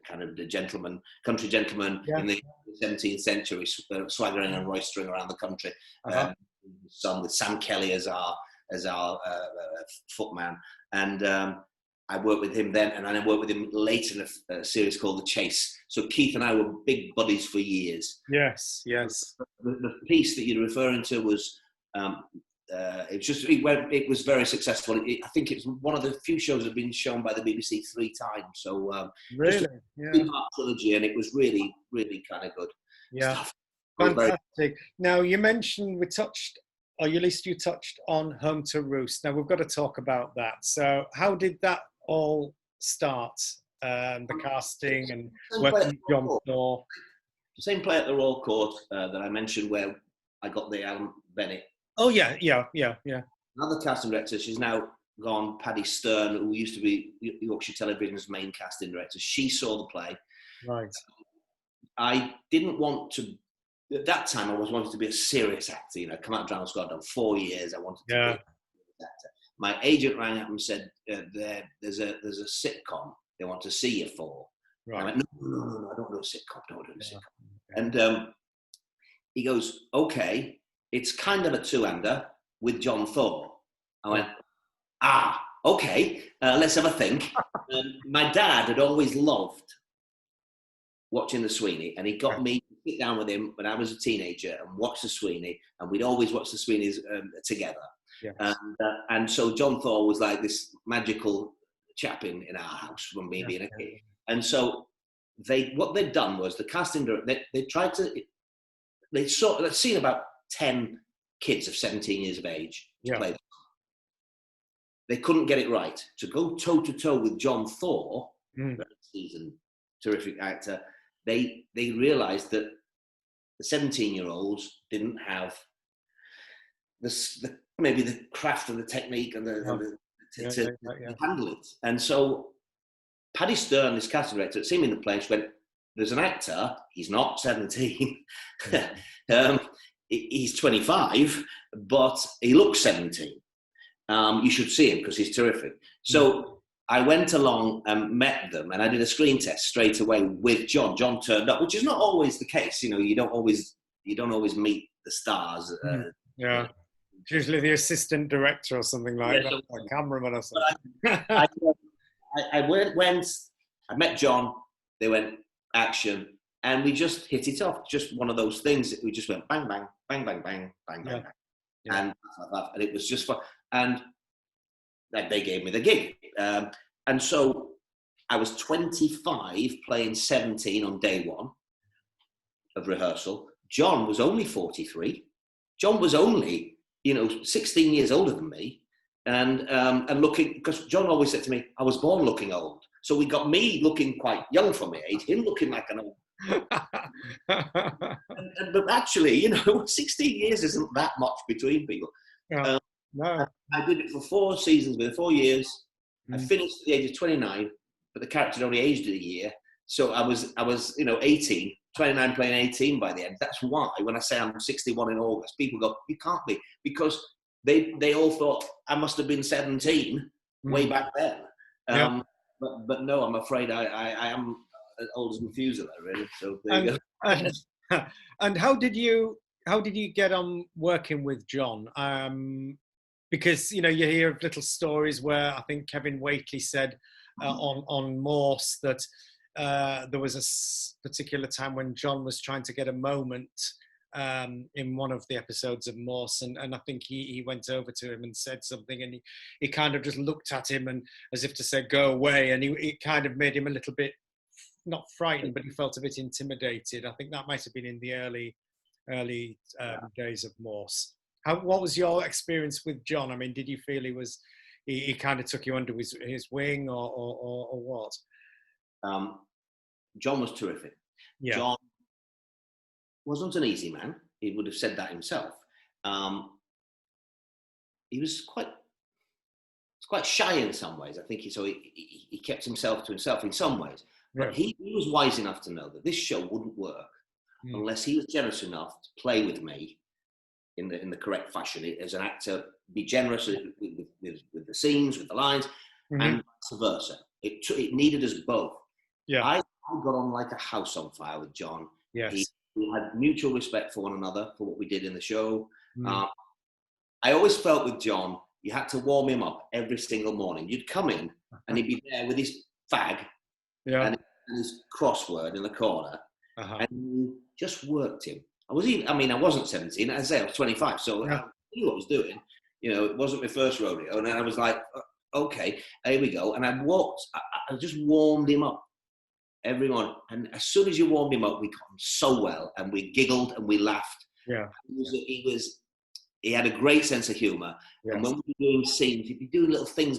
kind of the country gentlemen in the 17th century, swaggering and roistering around the country. Some with Sam Kelly as our footman, and I worked with him then, and I worked with him later in a series called The Chase. So Keith and I were big buddies for years. Yes. The piece that you're referring to was it was very successful. I think it was one of the few shows that have been shown by the BBC 3 times. So really, three-part trilogy, and it was really, really kind of good. Yeah, stuff. Fantastic. Now you mentioned you touched on Home to Roost. Now we've got to talk about that. So how did that all start? The casting and working with John Thor. Same play at the Royal Court that I mentioned, where I got the Alan Bennett. Oh yeah. Another casting director. She's now gone. Paddy Stern, who used to be Yorkshire Television's main casting director. She saw the play. Right. I didn't want to. At that time, I was wanting to be a serious actor. Come out of drama school. I'd done 4 years. I wanted to be a serious actor. My agent rang up and said, "There's a sitcom they want to see you for." Right. I went, no, I don't do a sitcom. Don't do a sitcom. Okay. And he goes, "Okay, it's kind of a two-hander with John Thor." I went, okay, let's have a think. My dad had always loved watching the Sweeney, and he got me to sit down with him when I was a teenager and watch the Sweeney, and we'd always watch the Sweeneys together. Yes. And so John Thor was like this magical chap in our house from me being a kid. And so what they'd done was the casting director, they'd seen about 10 kids of 17 years of age to play. They couldn't get it right. To go toe-to-toe with John Thor, seasoned, terrific actor, they realised that the 17-year-olds didn't have maybe the craft and the technique and to handle it. And so Paddy Stern, this casting director, had seen me in the place, went, "There's an actor, he's not 17, he's 25, but he looks 17. You should see him because he's terrific." So I went along and met them, and I did a screen test straight away with John. John turned up, which is not always the case. You don't always meet the stars. It's usually the assistant director or something like that, or cameraman or something. I met John. They went action, and we just hit it off. Just one of those things that we just went bang, bang, bang, bang, bang, bang, bang, bang, and it was just fun. And they gave me the gig. And so I was 25 playing 17 on day one of rehearsal. John was only 43. John was only, 16 years older than me. And looking, because John always said to me, I was born looking old. So we got me looking quite young for my age, him looking like an old. But actually, 16 years isn't that much between people. Yeah. No. I did it for 4 seasons, within 4 years. I finished at the age of 29, but the character had only aged a year. So I was 18, 29 playing 18 by the end. That's why when I say I'm 61 in August, people go, "You can't be," because they all thought I must have been 17 way back then. But no, I'm afraid I am old as Methuselah, really. So there you go. And how did you get on working with John? Because you hear of little stories where I think Kevin Whately said on Morse that there was a particular time when John was trying to get a moment in one of the episodes of Morse, and I think he went over to him and said something, and he kind of just looked at him and as if to say, go away, and it kind of made him a little bit, not frightened, but he felt a bit intimidated. I think that might have been in the early days of Morse. What was your experience with John? I mean, did you feel he kind of took you under his wing, or what? John was terrific. Yeah. John wasn't an easy man. He would have said that himself. He was quite shy in some ways. I think he kept himself to himself in some ways. But he was wise enough to know that this show wouldn't work unless he was generous enough to play with me in the correct fashion. As an actor, be generous with the scenes, with the lines, and vice versa. It needed us both. Yeah. I got on like a house on fire with John. Yes. We had mutual respect for one another for what we did in the show. I always felt with John, you had to warm him up every single morning. You'd come in and he'd be there with his fag and his crossword in the corner, and you just worked him. I wasn't 17, as I say, I was 25, so I knew what I was doing. It wasn't my first rodeo, and then I was like, okay, here we go. And I just warmed him up. Everyone, and as soon as you warmed him up, we got him so well, and we giggled and we laughed. Yeah, he had a great sense of humour. Yes. And when we were doing scenes, he'd be doing little things,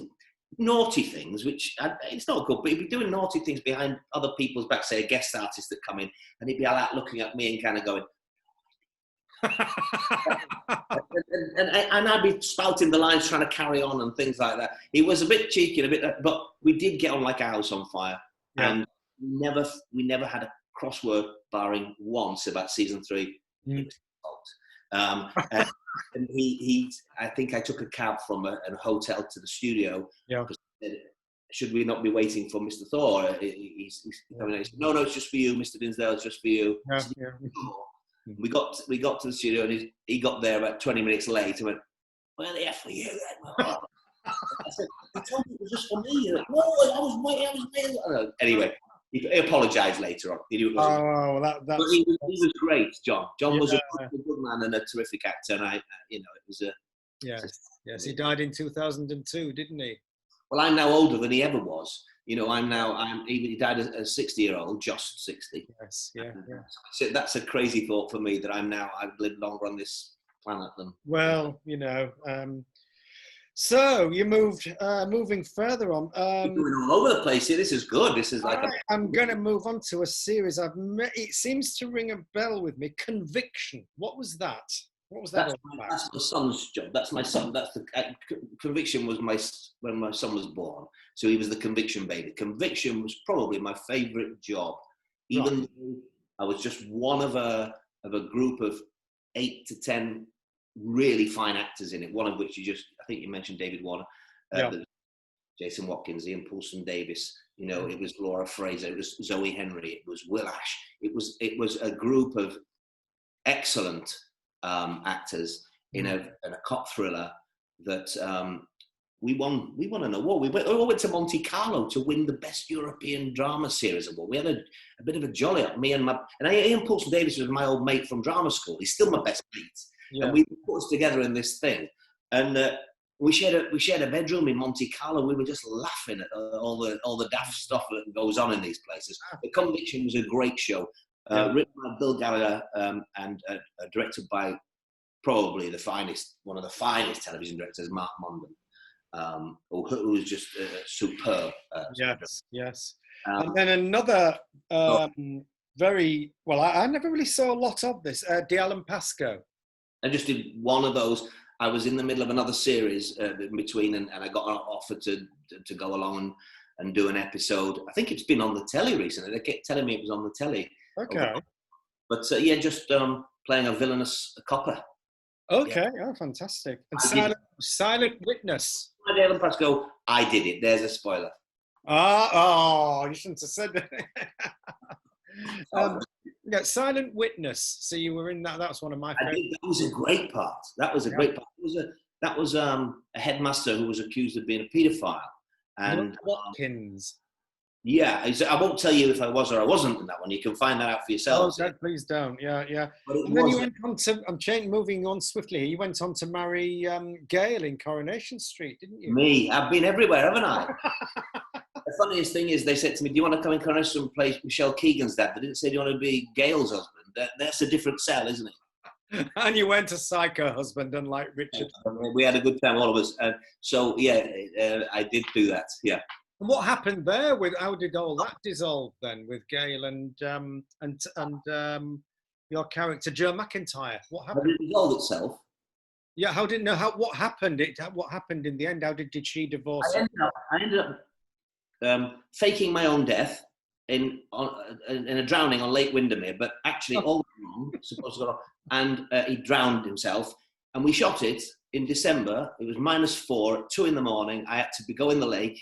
naughty things, which it's not good, but he'd be doing naughty things behind other people's back, say a guest artist that come in, and he'd be like that, looking at me and kind of going, and I'd be spouting the lines, trying to carry on and things like that. He was a bit cheeky and but we did get on like a house on fire. Yeah. And we never had a crossword, barring once about season 3. And I think I took a cab from a hotel to the studio. Yeah. Should we not be waiting for Mr. Thor? He's coming out. He said, no, it's just for you, Mr. Dinsdale. It's just for you. Yeah. Said, we got to the studio, and he got there about 20 minutes late and went, "Where the F are you?" I said, "I told you it was just for me." Like, no, I was waiting. Anyway. He apologised later on. He knew it wasn't. But he was great, John. John was a good man and a terrific actor, and it was a. Yes. He died in 2002, didn't he? Well, I'm now older than he ever was. He died as a 60-year-old, just 60. Yes, yeah. So that's a crazy thought for me that I've lived longer on this planet than. Well, so you moving further on. You're going all over the place here. This is good. This is like. I'm going to move on to a series it seems to ring a bell with me. Conviction. What was that? What was that? That's my son's job. That's my son. That's the Conviction was when my son was born. So he was the Conviction baby. Conviction was probably my favourite job, even though I was just one of a group of 8 to 10 really fine actors in it. One of which I think you mentioned David Warner, Jason Watkins, Ian Poulsen Davis. It was Laura Fraser. It was Zoe Henry. It was Will Ash. It was a group of excellent actors in a cop thriller that we won an award. We went to Monte Carlo to win the Best European Drama Series award. We had a bit of a jolly up. Me and Ian Poulsen Davis was my old mate from drama school. He's still my best mate. Yeah. And we put us together in this thing, and we shared a bedroom in Monte Carlo. We were just laughing at all the daft stuff that goes on in these places. The Conviction was a great show, written by Bill Gallagher and directed by probably one of the finest television directors, Mark Mondon, who was just superb. Yes. And then another very well. I never really saw a lot of this. D'Alan Pascoe. I just did one of those. I was in the middle of another series in between, and I got an offer to go along and do an episode. I think it's been on the telly recently. They kept telling me it was on the telly. Okay. But just playing a villainous copper. Okay. Yeah. Oh, fantastic. And Silent Witness. Alan Pascoe, I did it. There's a spoiler. You shouldn't have said that. Silent Witness. So you were in that. That was one of my favorites. That was a great part. That was a great part. That was a headmaster who was accused of being a paedophile, And Watkins. yeah, I won't tell you if I was or I wasn't in that one. You can find that out for yourselves. Oh, please don't. Yeah, yeah. But it And then you was went on to, moving on swiftly here, you went on to marry Gail in Coronation Street, didn't you? me. I've been everywhere, haven't I? The funniest thing is they said to me, do you want to come in Coronation and play Michelle Keegan's dad? They didn't say, do you want to be Gail's husband? That's a different sell, isn't it? And you went to Psycho Husband, unlike Richard. We had a good time, all of us. So, yeah, I did do that, yeah. And what happened there? How did all that dissolve then with Gail and your character Joe McIntyre? What happened? But it dissolved itself. Yeah, what happened? What happened in the end? How did she divorce? I ended up faking my own death in a drowning on Lake Windermere, but actually all wrong, supposed to go, and he drowned himself. And we shot it in December. It was -4 at 2 a.m. I had to go in the lake,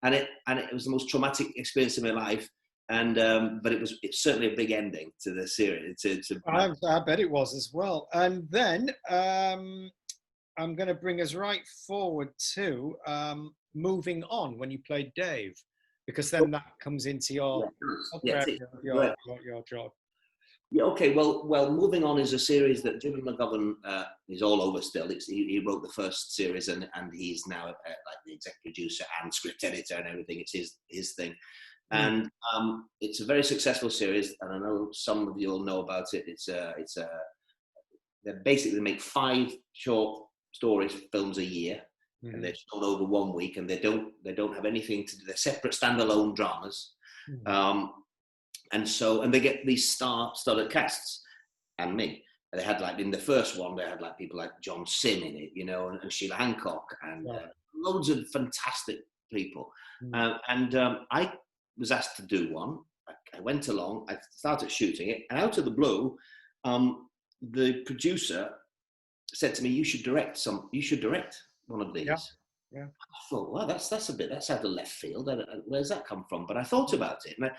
and it was the most traumatic experience of my life. And but it's certainly a big ending to the series. I bet it was as well. And then I'm going to bring us right forward to moving on when you played Dave, because then that comes into your job. Yeah. Okay. Well, Moving On is a series that Jimmy McGovern is all over still. He wrote the first series, and he's now like the exec producer and script editor and everything. It's his thing. And it's a very successful series, and I know some of you all know about it. They basically make 5 short stories, films a year, and they're shown over 1 week, and they don't have anything to do. They're separate, standalone dramas, and they get these star-studded casts, and me. They had in the first one, they had people like John Sim in it, and Sheila Hancock, and loads of fantastic people, I was asked to do one. I went along, I started shooting it, and out of the blue, the producer said to me, you should direct one of these. Yeah. I thought, well, that's out of left field. Where's that come from? But I thought about it, and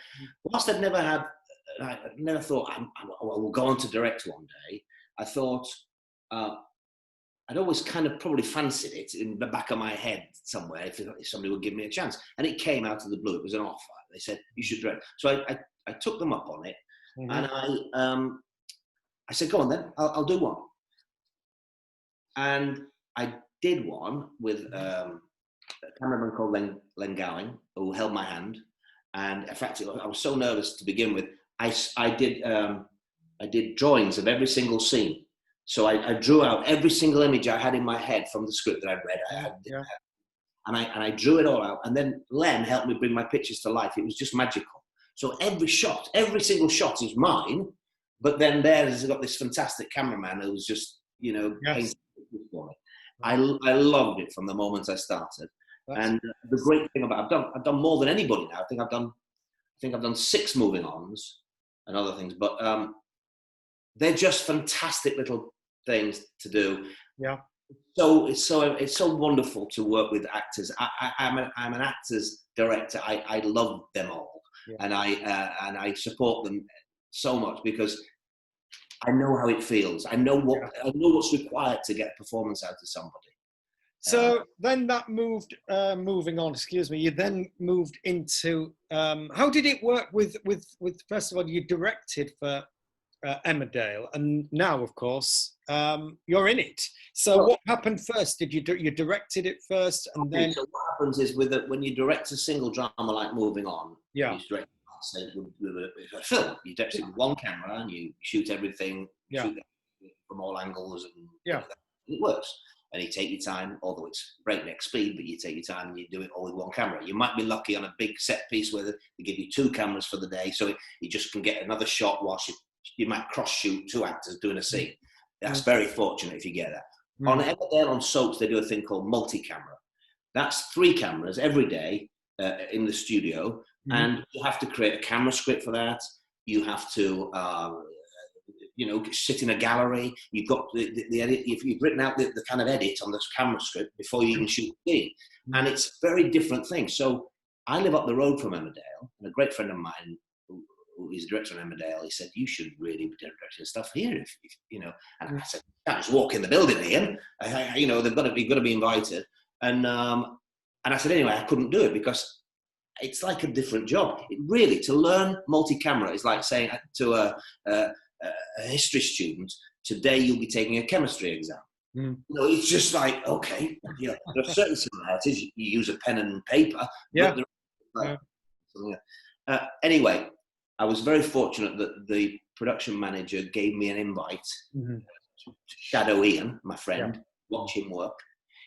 whilst I never thought I will go on to direct one day, I thought I'd always kind of probably fancied it in the back of my head somewhere if somebody would give me a chance. And it came out of the blue. It was an offer. They said, you should direct. So I took them up on it, and I said, go on then, I'll do one. And I did one with a cameraman called Len Gowing, who held my hand. And in fact, I was so nervous to begin with. I did drawings of every single scene. So I drew out every single image I had in my head from the script that I'd read. And I drew it all out. And then Len helped me bring my pictures to life. It was just magical. So every single shot is mine. But then there's got this fantastic cameraman who was just, painting for me. I loved it from the moment I started. And the great thing about I've done more than anybody now. I think I've done 6 moving ons and other things. But they're just fantastic little things to do. Yeah. So it's so wonderful to work with actors. I'm an actors director. I love them all, and I support them so much because I know how it feels. I know what's required to get a performance out of somebody. So then that moving on. Excuse me. You then moved into. How did it work with first of all, you directed for Emmerdale, and now of course you're in it. So what happened first? Did you directed it first, and then? So what happens is when you direct a single drama like Moving On, you direct with a film. You direct it with one camera and you shoot everything, shoot from all angles, and it works. And you take your time, although it's breakneck speed, but you take your time and you do it all with one camera. You might be lucky on a big set piece where they give you 2 cameras for the day, so you just can get another shot whilst you might cross shoot 2 actors doing a scene. That's very fortunate if you get that. On Emmerdale, on soaps, they do a thing called multi-camera. That's 3 cameras every day in the studio, and you have to create a camera script for that. You have to, sit in a gallery. You've got the edit. If you've written out the kind of edit on this camera script before you even shoot the scene, and it's a very different thing. So I live up the road from Emmerdale, and a great friend of mine, who is director of Emmerdale, he said, you should really be directing stuff here, if And I said, I just walk in the building, Ian. They've got to be invited. And And I said, anyway, I couldn't do it because it's like a different job. Really, to learn multi-camera is like saying to a history student, today you'll be taking a chemistry exam. It's just like, okay, there are certain similarities. You use a pen and paper. Yeah. Anyway, I was very fortunate that the production manager gave me an invite to shadow Ian, my friend, watch him work.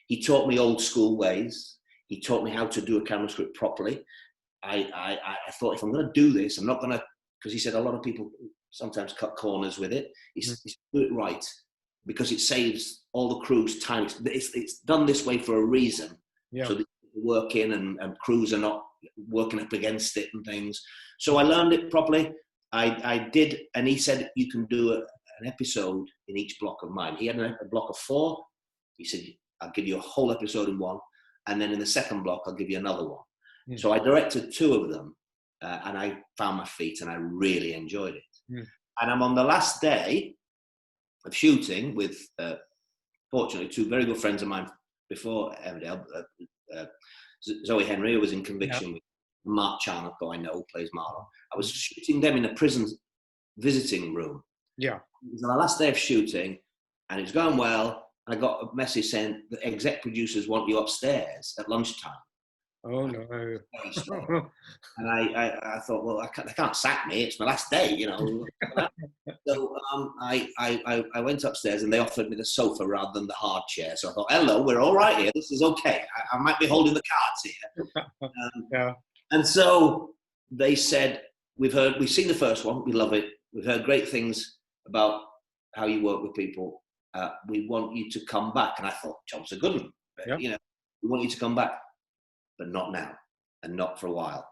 He taught me old school ways. He taught me how to do a camera script properly. I thought, if I'm going to do this, I'm not going to, because he said a lot of people sometimes cut corners with it. He said, do it right, because it saves all the crew's time. It's done this way for a reason. So that you work in and crews are not working up against it and things. So I learned it properly. I did, and he said, you can do an episode in each block of mine. He had a block of 4. He said, I'll give you a whole episode in one, and then in the second block, I'll give you another one. So I directed 2 of them, and I found my feet, and I really enjoyed it. And I'm on the last day of shooting with, fortunately, 2 very good friends of mine before Emmerdale, Zoe Henry, who was in Conviction, with Mark Charnock, who I know plays Marlon. I was shooting them in a prison visiting room. It was on the last day of shooting, and it was going well. And I got a message saying the exec producers want you upstairs at lunchtime. Oh no! And I thought, well, they can't sack me. It's my last day, So I went upstairs, and they offered me the sofa rather than the hard chair. So I thought, hello, we're all right here. This is okay. I might be holding the cards here. And so they said, we've seen the first one. We love it. We've heard great things about how you work with people. We want you to come back. And I thought, job's a good one. But, we want you to come back, but not now and not for a while.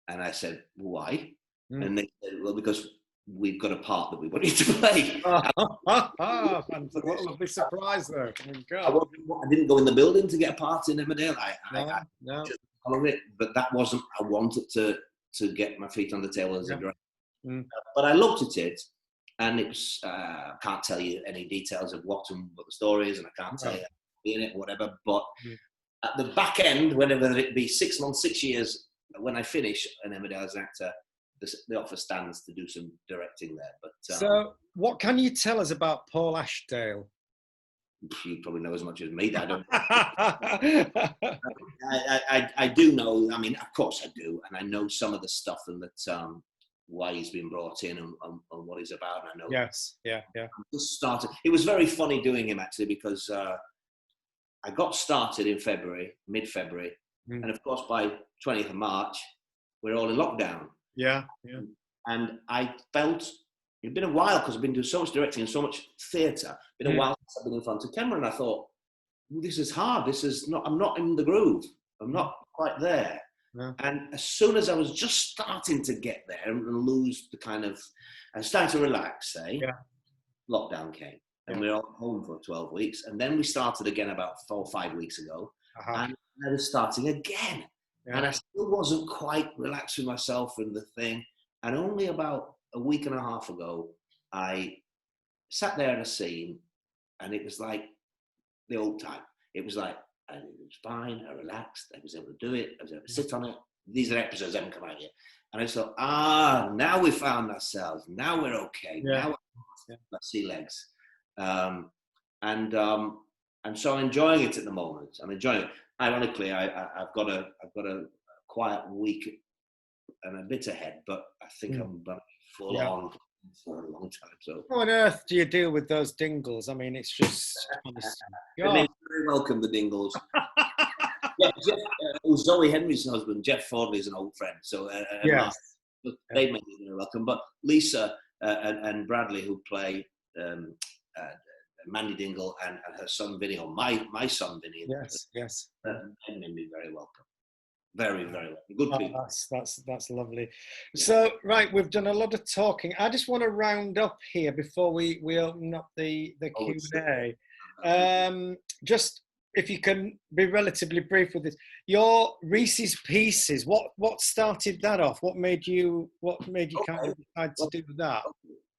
And I said, why? And they said, well, because we've got a part that we want you to play. What a lovely surprise there. I didn't go in the building to get a part in Emmerdale. I just followed it, but that wasn't, I wanted to get my feet on the table as a director. But I looked at it, and it was, can't tell you any details of what the story is, and I can't tell you in it or whatever, but at the back end, whenever it be 6 months, 6 years, when I finish an Emmerdale as an actor, the offer stands to do some directing there. But so, what can you tell us about Paul Ashdale? You probably know as much as me. I don't. I do know. I mean, of course I do, and I know some of the stuff and that why he's been brought in and what he's about. And I know. Yes. Yeah. Just started. It was very funny doing him actually, because I got started in February, mid-February, and of course by 20th of March, we're all in lockdown. Yeah. And I felt it'd been a while, because I've been doing so much directing and so much theatre. Been a while since I've been in front of camera, and I thought, well, this is hard. This is not. I'm not in the groove. I'm not quite there. Yeah. And as soon as I was just starting to get there and lose the kind of, and starting to relax, lockdown came. And we were all home for 12 weeks. And then we started again about 4 or 5 weeks ago. And I was starting again. And I still wasn't quite relaxed with myself and the thing. And only about a week and a half ago, I sat there in a scene, and it was like the old time. It was like, it was fine, I relaxed, I was able to do it, I was able to sit on it. These are episodes that haven't come out yet. And I thought, now we found ourselves. Now we're okay. Now I see legs. And so I'm enjoying it at the moment. I'm enjoying it. Ironically, I've got a quiet week and a bit ahead, but I think I'm full on for a long time. So, how on earth do you deal with those dingles? I mean, it's just they're very welcome, the dingles. Zoe Henry's husband, Jeff Fordley, is an old friend, so they made me very welcome. But Lisa and Bradley, who play Mandy Dingle and her son Vinny, or my son Vinny, they made me very welcome. Very, very welcome. Good people. That's lovely. Yeah. So, right, we've done a lot of talking. I just want to round up here before we open up the Q&A. Just if you can be relatively brief with this. Your Reese's Pieces, what started that off? What made you kind of decide to do that?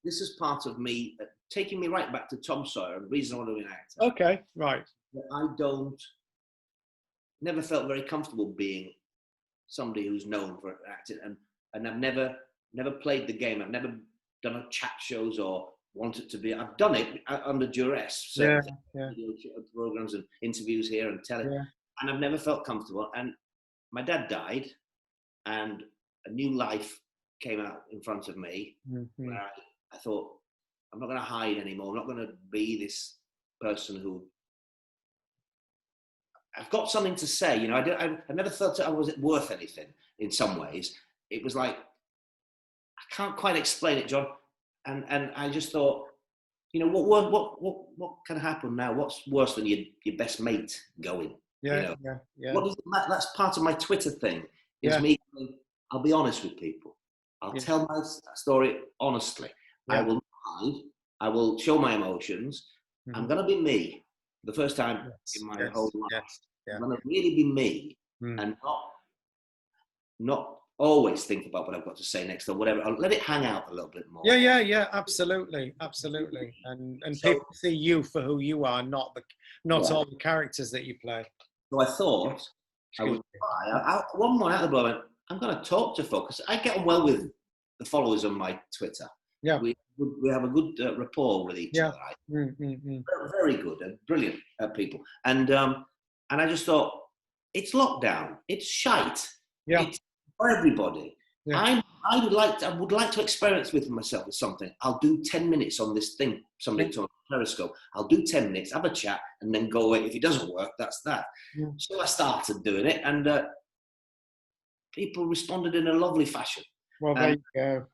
This is part of me taking me right back to Tom Sawyer, and the reason I want to be an actor. Okay, right. I don't never felt very comfortable being somebody who's known for acting, and I've never played the game. I've never done a chat shows or wanted to be. I've done it under duress, Yeah, certain yeah, programs and interviews here and telly, yeah. and I've never felt comfortable. And my dad died, and a new life came out in front of me, where I thought, I'm not going to hide anymore. I'm not going to be this person who. I've got something to say, you know. I never felt I was worth anything. In some ways, it was like I can't quite explain it, John. And I just thought, you know, what can happen now? What's worse than your best mate going? Yeah, You know, yeah. what is that's part of my Twitter thing. Is Yeah. me. I'll be honest with people. I'll tell my story honestly. I will hide. I will show my emotions. I'm going to be me the first time in my whole life. I'm going to really be me and not always think about what I've got to say next or whatever. I'll let it hang out a little bit more. Yeah, absolutely. And people see you for who you are, not all the characters that you play. So I thought I would try. One more out of the blue, I'm going to talk to folks. I get on well with the followers on my Twitter. Yeah. We have a good rapport with each other. Very good and brilliant people. And I just thought, it's lockdown. It's shite. Yeah. It's for everybody. Yeah. I would like to experiment with myself with something. I'll do 10 minutes on this thing. Somebody told me Periscope. I'll do 10 minutes, have a chat, and then go away. If it doesn't work, that's that. Yeah. So I started doing it, and people responded in a lovely fashion. Well, there you go.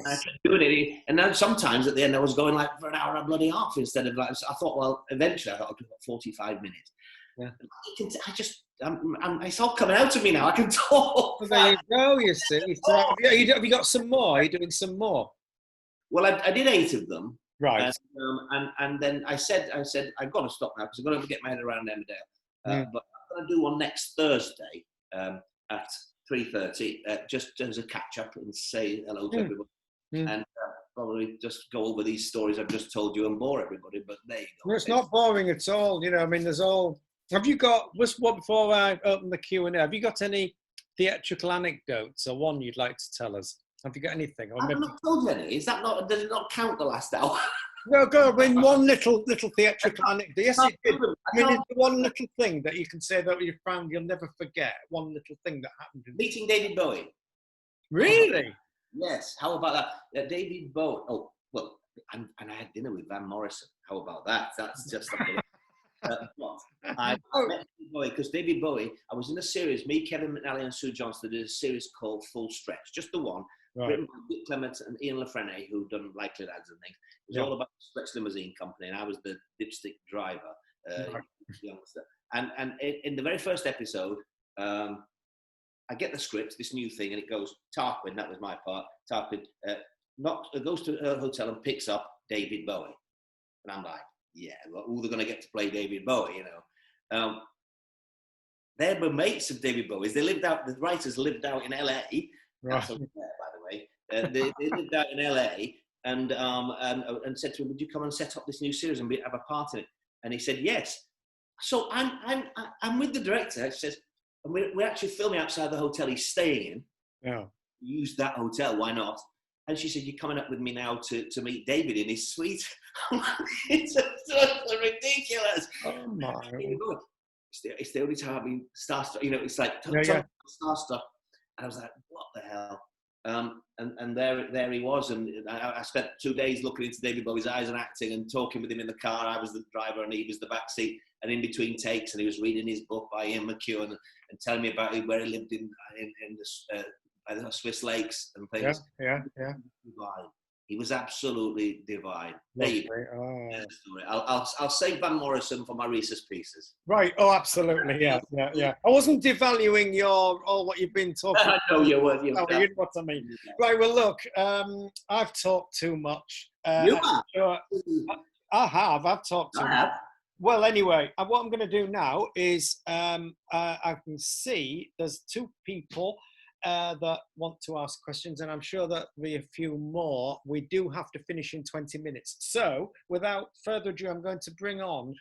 I kept doing it, and then sometimes at the end I was going like for an hour and a bloody half instead of like. I thought, well, eventually I thought I'll do 45 minutes. Yeah. It's all coming out of me now. I can talk. Well, there you go. You see. So, have you got some more? Are you doing some more? Well, I did 8 of them. Right. And then I said I've got to stop now because I've got to get my head around Emmerdale. But I'm going to do one next Thursday at 3:30, just as a catch up and say hello to everybody, and probably just go over these stories I've just told you and bore everybody. But there you go. No, it's not boring at all. You know, I mean, there's all. Have you got? Before I open the Q&A, have you got any theatrical anecdotes or one you'd like to tell us? Have you got anything? Or I've not told you any. Is that not? Does it not count the last hour? No, go. I mean, one little theatrical anecdote. Yes, it did. I mean, is there one little thing that you can say that you found you'll never forget? One little thing that happened. Meeting David Bowie. Really? Yes. How about that? David Bowie. Oh, well, and I had dinner with Van Morrison. How about that? That's just something. I met David Bowie because David Bowie, I was in a series, me, Kevin McNally and Sue Johnston did a series called Full Stretch, just the one, written by Dick Clement and Ian Lafrene, who'd done Likely Lads and things. It was all about the Stretch Limousine Company, and I was the dipstick driver, youngster. And in the very first episode, I get the script, this new thing, and it goes, Tarquin, that was my part, Tarquin, goes to a hotel and picks up David Bowie. And I'm like, yeah, well, who they're going to get to play David Bowie, you know. They were mates of David Bowie's. The writers lived out in LA. Right. By the way. They lived out in LA and said to him, would you come and set up this new series and have a part in it? And he said, yes. So I'm with the director. He says, and we're actually filming outside the hotel he's staying in. Yeah. Use that hotel, why not? And she said, you're coming up with me now to meet David in his suite. It's totally ridiculous. Oh, my. It's the only time I've been starstruck. You know, it's like starstruck. And I was like, what the hell? And there he was. And I spent 2 days looking into David Bowie's eyes and acting and talking with him in the car. I was the driver and he was the backseat. And in between takes, and he was reading his book by Ian McEwan and telling me about where he lived in the Swiss lakes and things. Yeah. Divine. He was absolutely divine. I'll save Van Morrison for my Reese's Pieces. Right. Oh, absolutely. Yeah. I wasn't devaluing all what you've been talking about. I know you were. You know what I mean. Right. Well, look, I've talked too much. You have? I have. I've talked too much. Well, anyway, what I'm going to do now is I can see there's 2 people that want to ask questions, and I'm sure there'll be a few more. We do have to finish in 20 minutes. So, without further ado, I'm going to bring on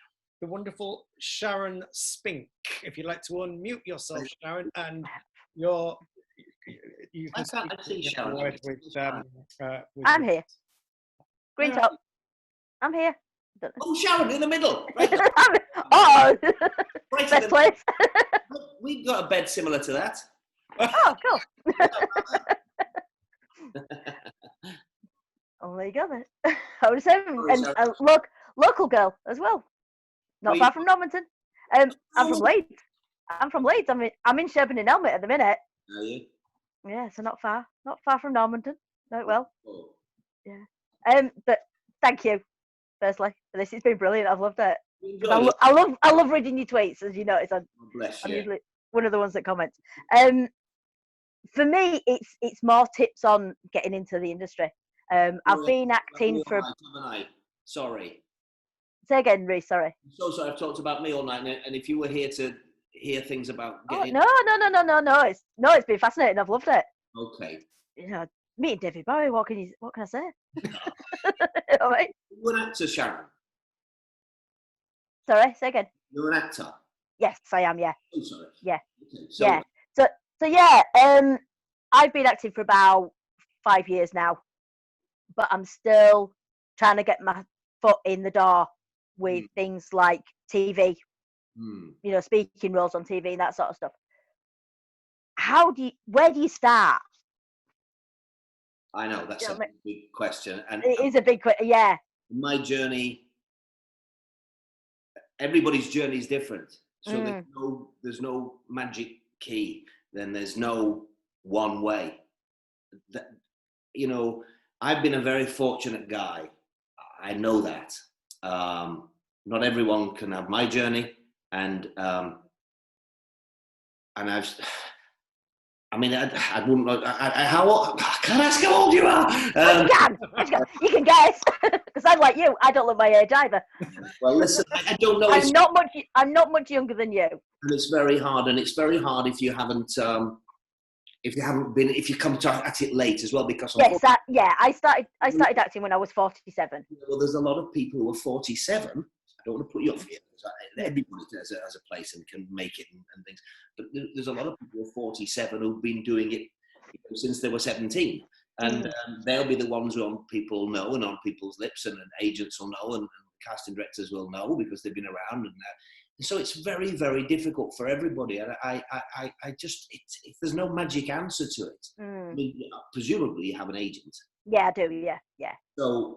the wonderful Sharon Spink. If you'd like to unmute yourself, Sharon, and you can I can't see Sharon. with I'm here. Green top. I'm here. Oh, Sharon, in the middle. Right. Oh, Right best place. We've got a bed similar to that. Oh, cool. Oh, there you go then. I would say, and local girl as well. Not far from Normanton. I'm from Leeds. I'm in Shepperton in Helmet at the minute. Are you? Yeah, so not far from Normanton. Know well. Oh. Yeah. But thank you, firstly, for this. It's been brilliant. I've loved it. I love reading your tweets, as you notice. I'm usually one of the ones that comments. For me, it's more tips on getting into the industry. I've been acting for. Sorry. Say again, Reece. Sorry. I'm so sorry. I've talked about me all night, and if you were here to hear things about getting. No. It's been fascinating. I've loved it. Okay. You know, meeting David Bowie. What can I say? All right. You're an actor, Sharon. Sorry. Say again. You're an actor. Yes, I am. Yeah. Oh, sorry. Yeah. Okay, yeah. So yeah. I've been acting for about 5 years now, but I'm still trying to get my foot in the door with things like TV, you know, speaking roles on TV and that sort of stuff. Where do you start? I know that's a big question, and it is a big question. Yeah. My journey, everybody's journey is different, so there's no magic key. Then there's no one way. You know, I've been a very fortunate guy. I know that. Not everyone can have my journey, and I wouldn't. How old? Can I ask how old you are? You can guess, because I'm like you. I don't look my age either. Well, listen, I don't know. I'm not much younger than you. And it's very hard, if you haven't. If you come to act it late as well, because I started acting when I was 47. Well, there's a lot of people who are 47. I don't want to put you off here. Everybody has a place and can make it and things, but there's a lot of people who are 47 who've been doing it since they were 17, and they'll be the ones who people know and on people's lips, and agents will know, and casting directors will know because they've been around, and so it's very, very difficult for everybody. And there's no magic answer to it. I mean, presumably you have an agent. Yeah, I do. Yeah. So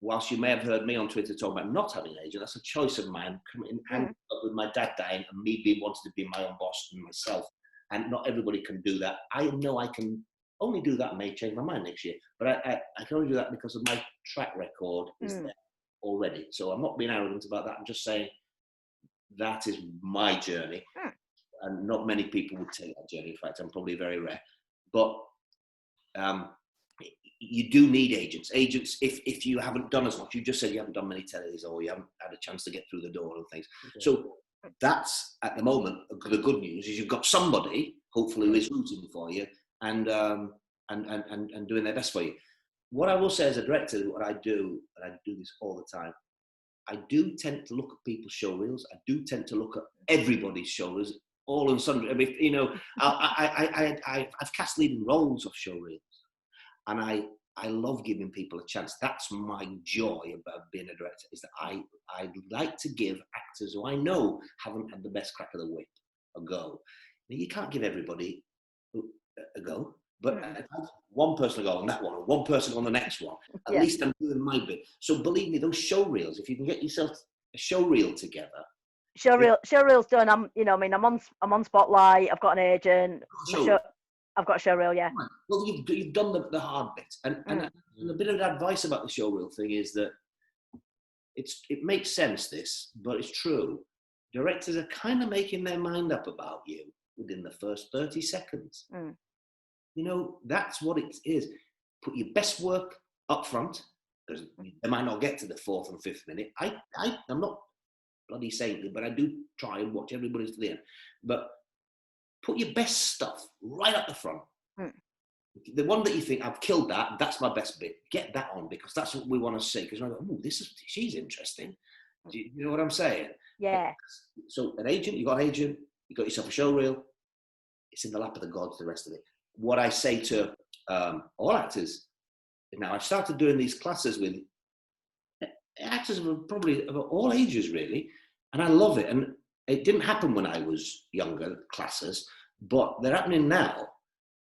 whilst you may have heard me on Twitter talk about not having an agent, that's a choice of mine. With my dad dying and me wanting to be my own boss and myself, and not everybody can do that. I know I can only do that. I may change my mind next year, but I can only do that because of my track record is there already. So I'm not being arrogant about that. I'm just saying, that is my journey, and not many people would take that journey. In fact, I'm probably very rare. But you do need agents. Agents, if you haven't done as much, you just said you haven't done many tellies, or you haven't had a chance to get through the door and things. Okay. So that's, at the moment, the good news is you've got somebody, hopefully, who is rooting for you and doing their best for you. What I will say as a director, what I do, and I do this all the time, I do tend to look at people's show reels. I do tend to look at everybody's show reels, all and sundry. I mean, you know, I've cast leading roles of show reels, and I love giving people a chance. That's my joy about being a director, is that I like to give actors who I know haven't had the best crack of the whip a go. Now, you can't give everybody a go. But if I have one person go on that one, or one person on the next one, at least I'm doing my bit. So believe me, those show reels, if you can get yourself a show reel together. Show reel's done. I'm on Spotlight. I've got an agent. I've got a show reel. Yeah. Right. Well, you've done the hard bit, and a bit of advice about the show reel thing is that it makes sense, but it's true. Directors are kind of making their mind up about you within the first 30 seconds. You know, that's what it is. Put your best work up front, because they might not get to the 4th and 5th minute. I'm not bloody saintly, but I do try and watch everybody's to the end. But put your best stuff right up the front. The one that you think, I've killed that, that's my best bit. Get that on, because that's what we want to see. Because we're like, oh, she's interesting. Do you know what I'm saying? Yeah. So an agent, you got an agent, you got yourself a show reel. It's in the lap of the gods, the rest of it. What I say to all actors, now I've started doing these classes with actors of probably of all ages, really, and I love it. And it didn't happen when I was younger, classes, but they're happening now.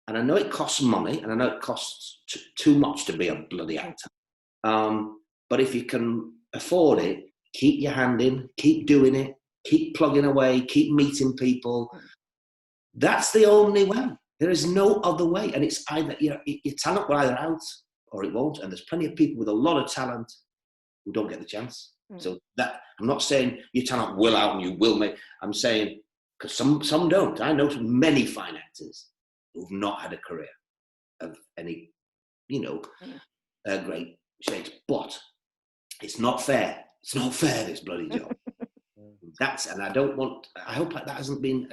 And I know it costs money, and I know it costs too much to be a bloody actor. But if you can afford it, keep your hand in, keep doing it, keep plugging away, keep meeting people. That's the only way. There is no other way. And it's either, your talent will either out or it won't. And there's plenty of people with a lot of talent who don't get the chance. So that, I'm not saying your talent will out and you will make, I'm saying, because some don't. I know many fine actors who've not had a career of any, great shades. But it's not fair. It's not fair, this bloody job. And I don't want, I hope that hasn't been...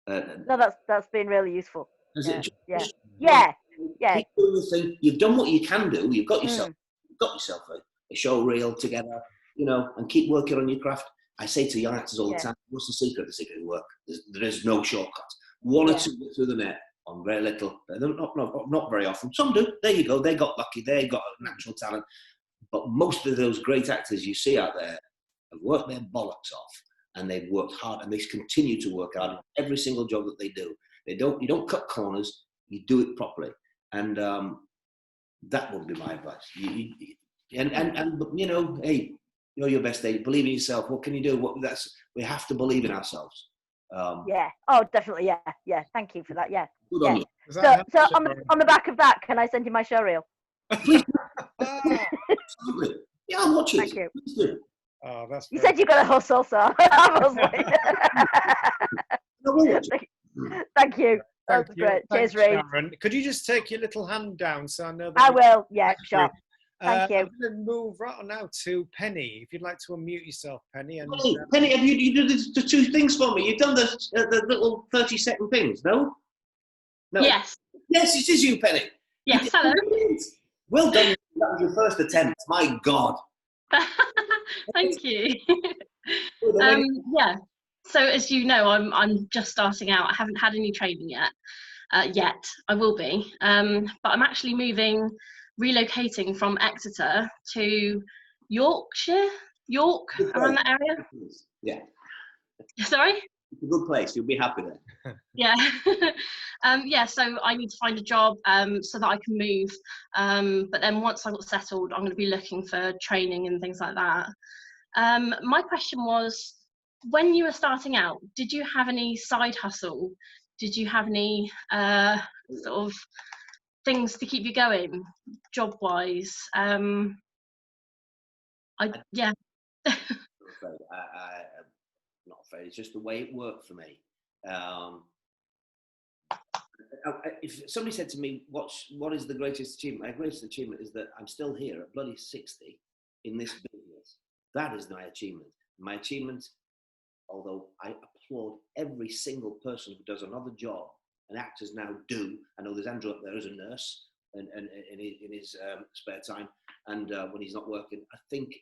no, that's been really useful. Yeah. Keep doing the thing. You've done what you can do. You've got yourself a show reel together, and keep working on your craft. I say to young actors all the time, what's the secret? The secret of work. There is no shortcut. One or two through the net on very little. Not very often. Some do. There you go. They got lucky. They got natural talent. But most of those great actors you see out there have worked their bollocks off, and they've worked hard, and they continue to work hard in every single job that they do. You don't cut corners. You do it properly, and that would be my advice. Hey, you're your best day. Believe in yourself. What can you do? We have to believe in ourselves. Yeah. Oh, definitely. Yeah. Thank you for that. Yeah. Good on you. So on the back of that, can I send you my show reel? Please. Absolutely. Yeah, I'll watch it. Thank you. Please do. Oh, that's. You said you're gonna hustle, so I'm hustling. Thank you. That's great. Cheers, Reece. Sharon. Could you just take your little hand down so I know that? I will. Yeah, sure. Thank you. I'm going to move right on now to Penny. If you'd like to unmute yourself, Penny. And, Penny, have you done the two things for me? You've done the little 30-second things, no? Yes. Yes, it is you, Penny. Yes, hello. Well done. That was your first attempt. My God. Thank you. Yeah. So as you know, I'm just starting out. I haven't had any training yet. I will be. But I'm actually relocating from Exeter to Yorkshire, around that area. Yeah. Sorry? It's a good place. You'll be happy there. Yeah. So I need to find a job so that I can move. But then once I got settled, I'm going to be looking for training and things like that. My question was, when you were starting out, did you have any side hustle? Did you have any sort of things to keep you going, job-wise? I'm not afraid. It's just the way it worked for me. If somebody said to me, what is the greatest achievement? My greatest achievement is that I'm still here at bloody 60 in this business. That is my achievement. My achievement, although I applaud every single person who does another job, and actors now do. I know there's Andrew up there as a nurse and in his spare time, and when he's not working. I think,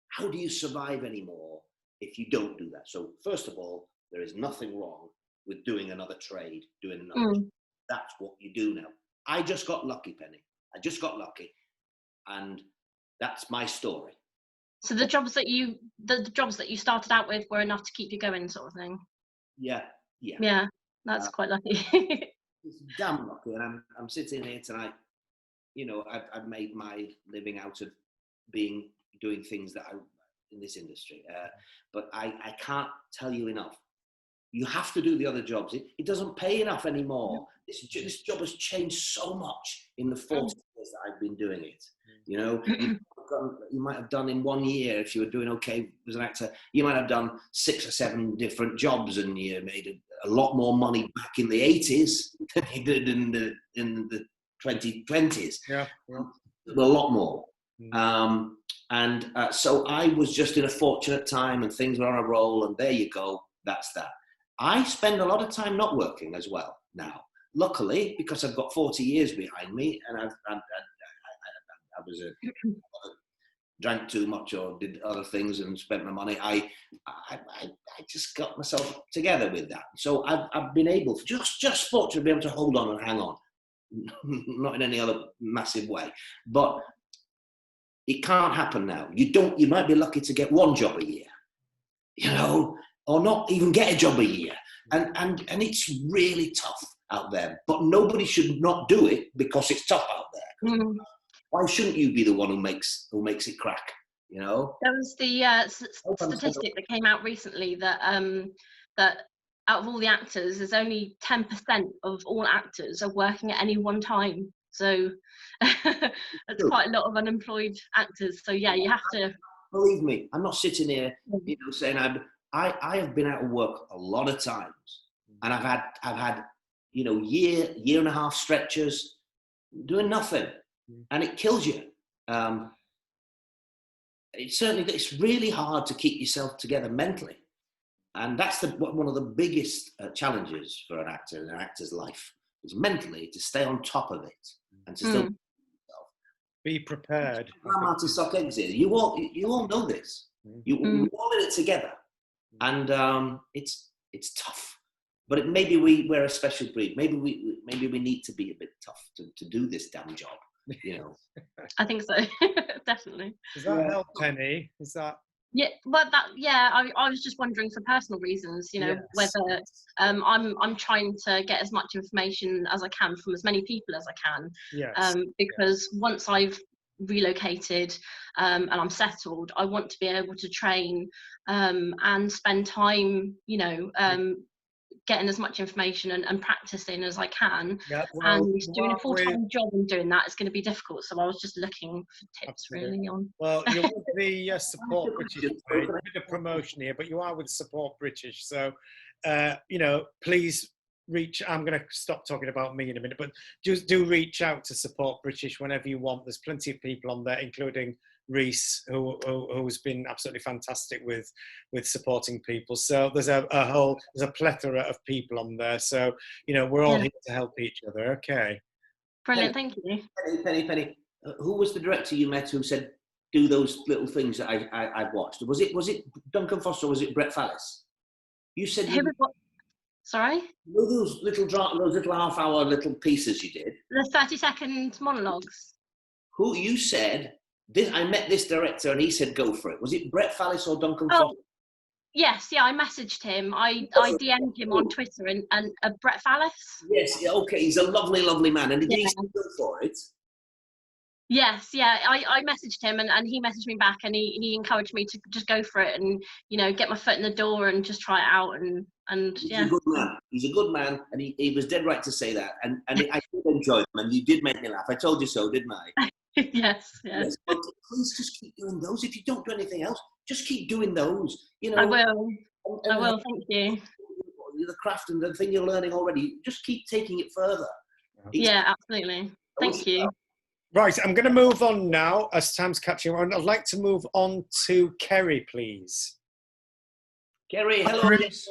how do you survive anymore if you don't do that? So first of all, there is nothing wrong with doing another trade, doing another job. That's what you do now. I just got lucky, Penny. I just got lucky, and that's my story. So the jobs that you started out with were enough to keep you going, sort of thing. Yeah. Yeah, that's quite lucky. It's damn lucky, and I'm sitting here tonight. I've made my living out of doing things that I in this industry, but I can't tell you enough. You have to do the other jobs. It doesn't pay enough anymore. This job has changed so much in the 40 years that I've been doing it. You might have done in 1 year, if you were doing okay as an actor, you might have done 6 or 7 different jobs, and you made a lot more money back in the 80s than you did in the 2020s. Yeah. A lot more. So I was just in a fortunate time, and things were on a roll, and there you go. That's that. I spend a lot of time not working as well now. Luckily, because I've got 40 years behind me, and I was drank too much or did other things and spent my money. I just got myself together with that. So I've been able to just fortunate to be able to hold on and hang on, not in any other massive way. But it can't happen now. You might be lucky to get one job a year, you know, or not even get a job a year. And it's really tough out there. But nobody should not do it because it's tough out there. Mm. Why shouldn't you be the one who makes it crack? You know, there was the statistic that came out recently that that out of all the actors, there's only 10% of all actors are working at any one time. So that's quite a lot of unemployed actors. So yeah, you have to. Believe me, I'm not sitting here, you know, saying I have been out of work a lot of times, and I've had you know, year and a half stretches doing nothing, and it kills you. It's really hard to keep yourself together mentally, and that's one of the biggest challenges for an actor in an actor's life, is mentally to stay on top of it and to still be prepared. Martin Sock exit. You all know this. We're all in it together, and it's tough. But maybe we're a special breed. Maybe we need to be a bit tough to do this damn job. You know. I think so. Definitely. Does that help, Penny? Is that? Yeah, but I was just wondering for personal reasons, you know, whether I'm trying to get as much information as I can from as many people as I can. Because once I've relocated and I'm settled, I want to be able to train and spend time, you know, getting as much information and practicing as I can. And doing a full-time job and doing that is going to be difficult. So I was just looking for tips really on. Well, you're with the Support British, a bit of promotion here, but you are with Support British. So, you know, please I'm going to stop talking about me in a minute, but just do reach out to Support British whenever you want. There's plenty of people on there, including Reece, who's been absolutely fantastic with supporting people. So there's a plethora of people on there. So, you know, we're all here to help each other. Okay. Brilliant, thank you. Penny. Who was the director you met who said do those little things that I've watched? Was it Duncan Foster or was it Brett Fallis? You said Sorry? Those little half-hour little pieces you did. The 30-second monologues. Who you said? I met this director and he said go for it. Was it Brett Fallis or Duncan Foster? Yes, I messaged him. I DM'd him on Twitter and Brett Fallis. Yes, okay, he's a lovely man. And did he go for it? Yes, I messaged him and he messaged me back and he encouraged me to just go for it and, you know, get my foot in the door and just try it out and He's a good man. He's a good man, and he was dead right to say that. And I did enjoy them, and you did make me laugh. I told you so, didn't I? Yes. But please just keep doing those. If you don't do anything else, just keep doing those. You know. I will. Thank you. The craft and the thing you're learning already, just keep taking it further. Yeah, absolutely. Thank you. Right, I'm going to move on now as time's catching on. I'd like to move on to Kerry, please. Kerry, hello. Reece.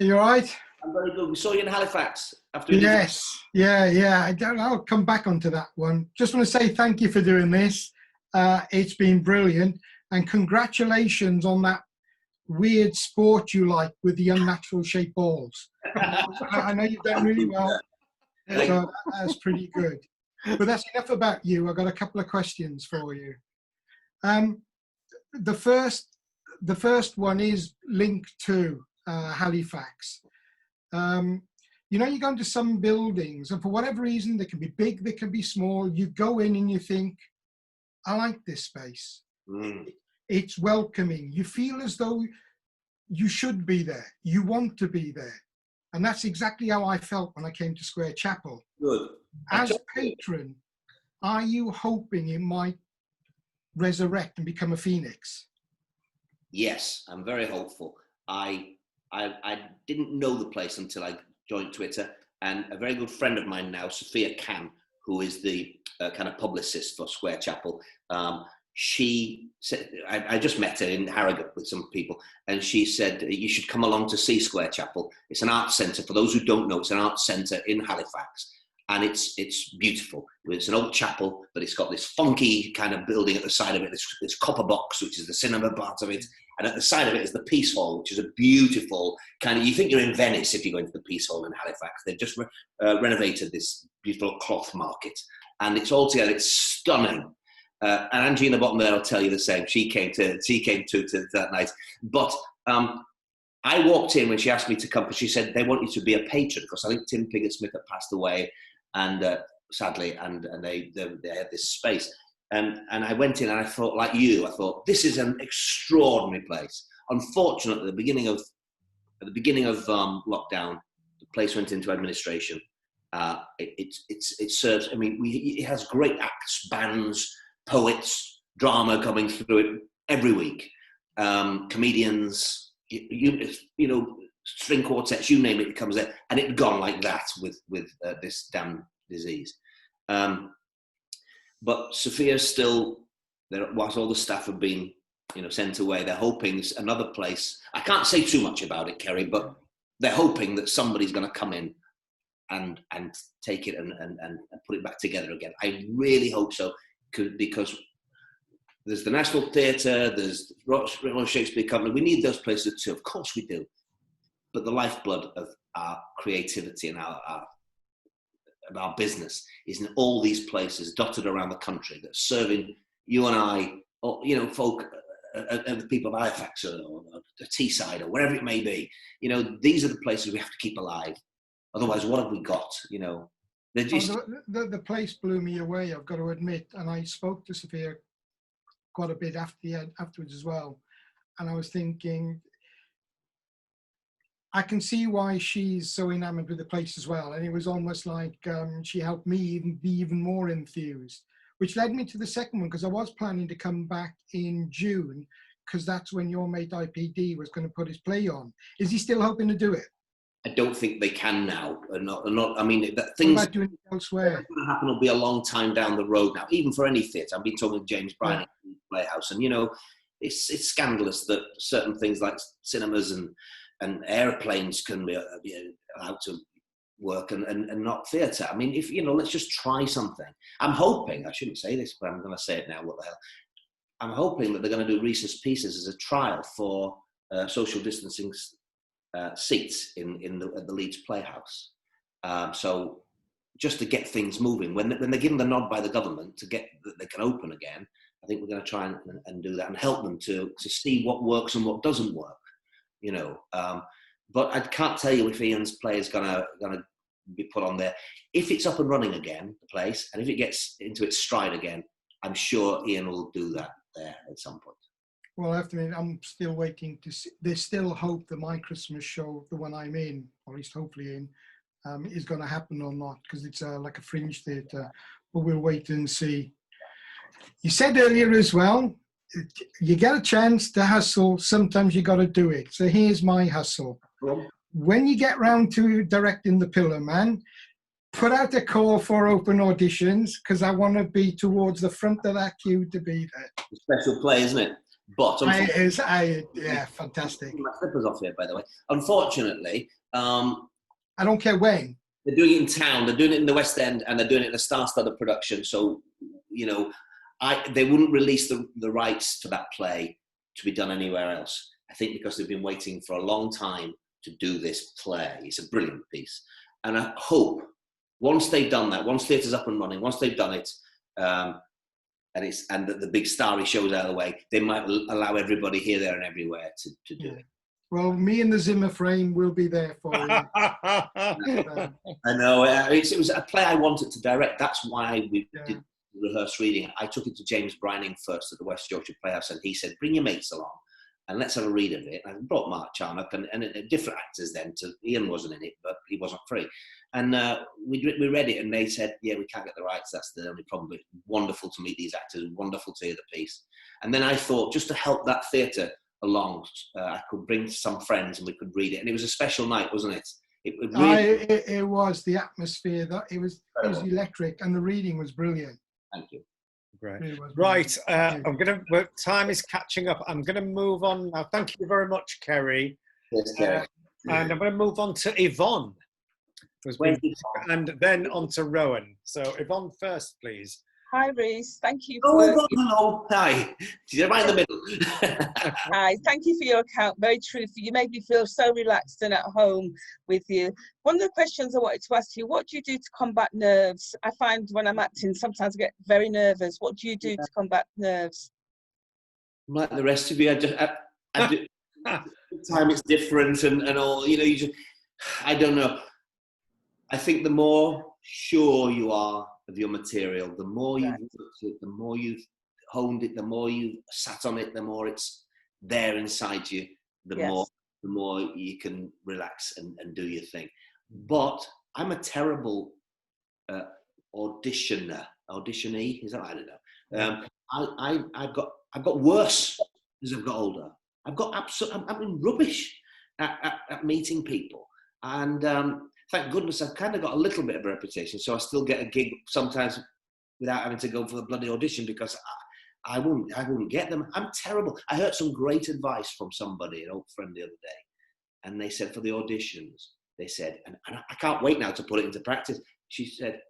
Are you all right? I'm very good. We saw you in Halifax. Yes. I'll come back onto that one. Just want to say thank you for doing this. It's been brilliant. And congratulations on that weird sport you like with the unnatural shaped balls. I know you've done really well. So that's pretty good. But that's enough about you. I've got a couple of questions for you. The first one is linked to Halifax. You know, you go into some buildings and for whatever reason, they can be big, they can be small. You go in and you think, I like this space. It's welcoming. You feel as though you should be there. You want to be there. And that's exactly how I felt when I came to Square Chapel. Good. As patron, are you hoping it might resurrect and become a phoenix? Yes, I'm very hopeful. I didn't know the place until I joined Twitter, and a very good friend of mine now, Sophia Can, who is the kind of publicist for Square Chapel, she said, I just met her in Harrogate with some people, and she said, you should come along to see Square Chapel. It's an art centre. For those who don't know, it's an art centre in Halifax. and it's beautiful. It's an old chapel, but it's got this funky kind of building at the side of it, this copper box, which is the cinema part of it, and at the side of it is the Peace Hall, which is a beautiful kind of, you think you're in Venice if you go into the Peace Hall in Halifax. They've just renovated this beautiful cloth market, and it's all together, it's stunning. And Angie in the bottom there will tell you the same. She came to that night. But I walked in when she asked me to come, because she said they want you to be a patron, because I think Tim Pigott-Smith had passed away, and sadly, and they had this space. And I went in and I thought, like you, I thought, this is an extraordinary place. Unfortunately, at the beginning of lockdown, the place went into administration. It serves, I mean, it has great acts, bands, poets, drama coming through it every week, comedians, you know, string quartets, you name it, it comes there, and it gone like that with this damn disease. But Sophia's still there. Whilst all the staff have been, you know, sent away, they're hoping another place. I can't say too much about it, Kerry, but they're hoping that somebody's going to come in and take it and put it back together again. I really hope so, because there's the National Theatre, there's Royal Shakespeare Company. We need those places too. Of course we do. But the lifeblood of our creativity and our business is in all these places dotted around the country that are serving you and I, or, you know, folk, the people of Halifax or the Teesside or wherever it may be. You know, these are the places we have to keep alive. Otherwise, what have we got? You know, they're just... the place blew me away, I've got to admit. And I spoke to Sophia quite a bit afterwards as well. And I was thinking, I can see why she's so enamored with the place as well. And it was almost like she helped me be even more enthused, which led me to the second one, because I was planning to come back in June, because that's when your mate IPD was going to put his play on. Is he still hoping to do it? I don't think they can now. Not. I mean, that things what about doing it elsewhere? What's going to happen will be a long time down the road now, even for any theatre. I've been talking to James Bryan in Playhouse, and you know, it's scandalous that certain things like cinemas and airplanes can be allowed to work and not theatre. I mean, if you know, let's just try something. I'm hoping. I shouldn't say this, but I'm going to say it now. What the hell? I'm hoping that they're going to do Reese's Pieces as a trial for social distancing seats at the Leeds Playhouse. So just to get things moving, when they're given the nod by the government to get that they can open again, I think we're going to try and do that and help them to see what works and what doesn't work. You know, but I can't tell you if Ian's play is going to be put on there. If it's up and running again, the place, and if it gets into its stride again, I'm sure Ian will do that there at some point. Well, I have to admit, I'm still waiting to see. There's still hope that my Christmas show, the one I'm in, or at least hopefully in, is going to happen or not, because it's like a fringe theatre. But we'll wait and see. You said earlier as well, you get a chance to hustle, sometimes you got to do it. So here's my hustle. When you get round to directing The Pillar Man, put out a call for open auditions, because I want to be towards the front of that queue to be there. A special play, isn't it? But yeah, fantastic. My slippers off here, by the way. Unfortunately, I don't care when. They're doing it in town. They're doing it in the West End, and they're doing it in a star-studded production. So, you know, they wouldn't release the rights to that play to be done anywhere else. I think because they've been waiting for a long time to do this play. It's a brilliant piece, and I hope once they've done that, once theatre's up and running, once they've done it. And the big starry shows out of the way, they might allow everybody here, there, and everywhere to do it. Well, me and the Zimmer frame will be there for you. I know. It was a play I wanted to direct. That's why we did rehearse reading. I took it to James Brining first at the West Yorkshire Playhouse, and he said, "Bring your mates along and let's have a read of it." And I brought Mark Charnock and different actors then. Ian wasn't in it, but he wasn't free. And we read it, and they said, "Yeah, we can't get the rights. That's the only problem. But wonderful to meet these actors. Wonderful to hear the piece." And then I thought, just to help that theatre along, I could bring some friends and we could read it. And it was a special night, wasn't it? It was the atmosphere. It was electric, and the reading was brilliant. Thank you. Great. Right. Time is catching up. I'm going to move on now. Thank you very much, Kerry. Yes, Kerry. And I'm going to move on to Yvonne. And then on to Rowan. So Yvonne first, please. Hi, Reece. Thank you Oh, for... hello. Hi. You're right in the middle. Hi. Thank you for your account. Very truthful. You made me feel so relaxed and at home with you. One of the questions I wanted to ask you, what do you do to combat nerves? I find when I'm acting, sometimes I get very nervous. What do you do to combat nerves? Like the rest of you, I do. Time it's different and all, you know, I don't know. I think the more sure you are of your material, the more you've looked at it, the more you've honed it, the more you've sat on it, the more it's there inside you, the more you can relax and do your thing. But I'm a terrible auditionee. Is that? I don't know. I've got worse as I've got older. I've been rubbish at meeting people, and thank goodness I've kind of got a little bit of a reputation, so I still get a gig sometimes without having to go for the bloody audition because I wouldn't get them. I'm terrible. I heard some great advice from somebody, an old friend, the other day, and they said for the auditions, they said, and I can't wait now to put it into practice. She said,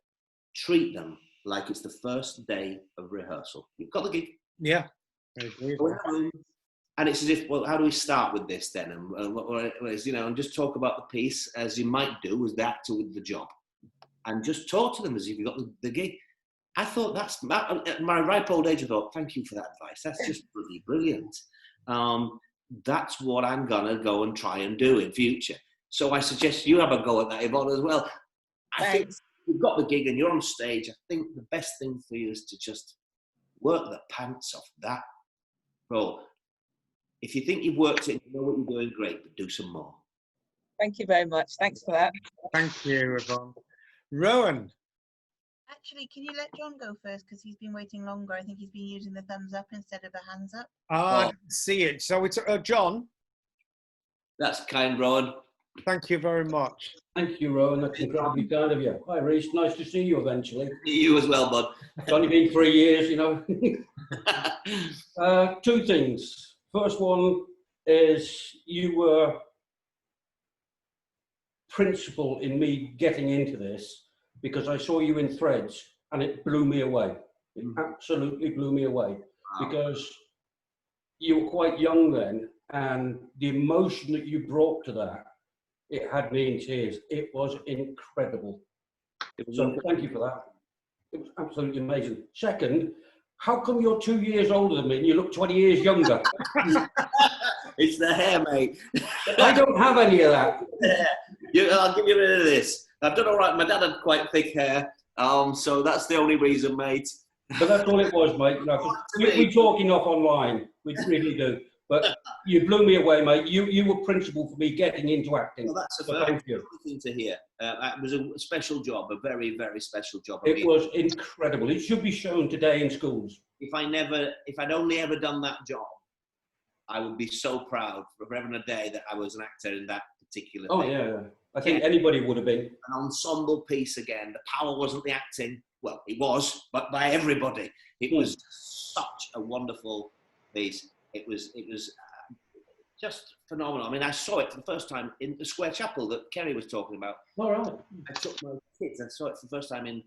treat them like it's the first day of rehearsal. You've got the gig. Yeah. I agree. And it's as if, well, how do we start with this then? And just talk about the piece as you might do as the actor with the job. And just talk to them as if you got the gig. I thought at my ripe old age, I thought, thank you for that advice. That's just really brilliant. That's what I'm going to go and try and do in future. So I suggest you have a go at that, Yvonne, as well. I think you've got the gig and you're on stage. I think the best thing for you is to just work the pants off that role. If you think you've worked it and you know what you're doing, great, but do some more. Thank you very much. Thanks for that. Thank you, Yvonne. Rowan. Actually, can you let John go first? Because he's been waiting longer. I think he's been using the thumbs up instead of the hands up. I didn't see it. So it's John. That's kind, Rowan. Thank you very much. Thank you, Rowan. That's incredibly kind of you. Hi, Reece. Nice to see you eventually. You as well, bud. It's only been 3 years, you know. Two things. First one is you were principal in me getting into this because I saw you in Threads and it blew me away. It absolutely blew me away because you were quite young then and the emotion that you brought to that, it had me in tears. It was incredible. So thank you for that. It was absolutely amazing. Second, how come you're 2 years older than me and you look 20 years younger? It's the hair, mate. I don't have any of that. I'll give you rid of this. I've done all right. My dad had quite thick hair, so that's the only reason, mate. But that's all it was, mate. You know, we talk enough online. We really do. But you blew me away, mate. You were principal for me getting into acting. Well, that's thank you. Thing to hear. It was a special job, a very, very special job. It was incredible. It should be shown today in schools. If I'd only ever done that job, I would be so proud for having a day that I was an actor in that particular thing. Oh, yeah. I think anybody would have been. An ensemble piece again. The power wasn't the acting. Well, it was, but by everybody. It was such a wonderful piece. It was just phenomenal. I mean, I saw it for the first time in the Square Chapel that Kerry was talking about. All right. I took my kids. I saw it for the first time we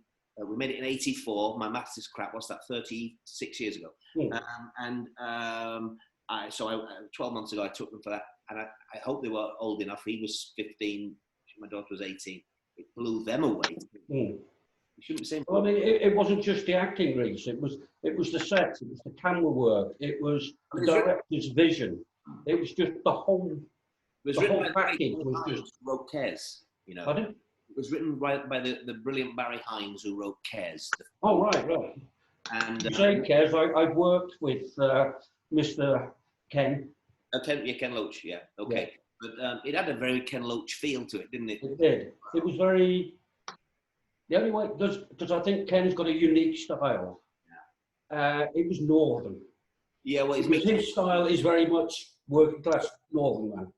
made it in '84. My maths is crap. What's that? 36 years ago. 12 months ago, I took them for that, and I hope they were old enough. He was 15. My daughter was 18. It blew them away. You shouldn't be saying. Well, I mean, it wasn't just the acting, Reece. It was the sets. It was the camera work. It was the director's vision. It was just the whole. The whole package was just. Wrote Cares, you know. Pardon? It was written by the brilliant Barry Hines, who wrote Cares. Oh right. And you say Cares. I've worked with Mr. Ken. Ken Loach. Yeah. Okay. Yeah. But it had a very Ken Loach feel to it, didn't it? It did. It was very. The only way, because I think Ken's got a unique style. Yeah. It was northern. Yeah, well, his style is very much working class northern man.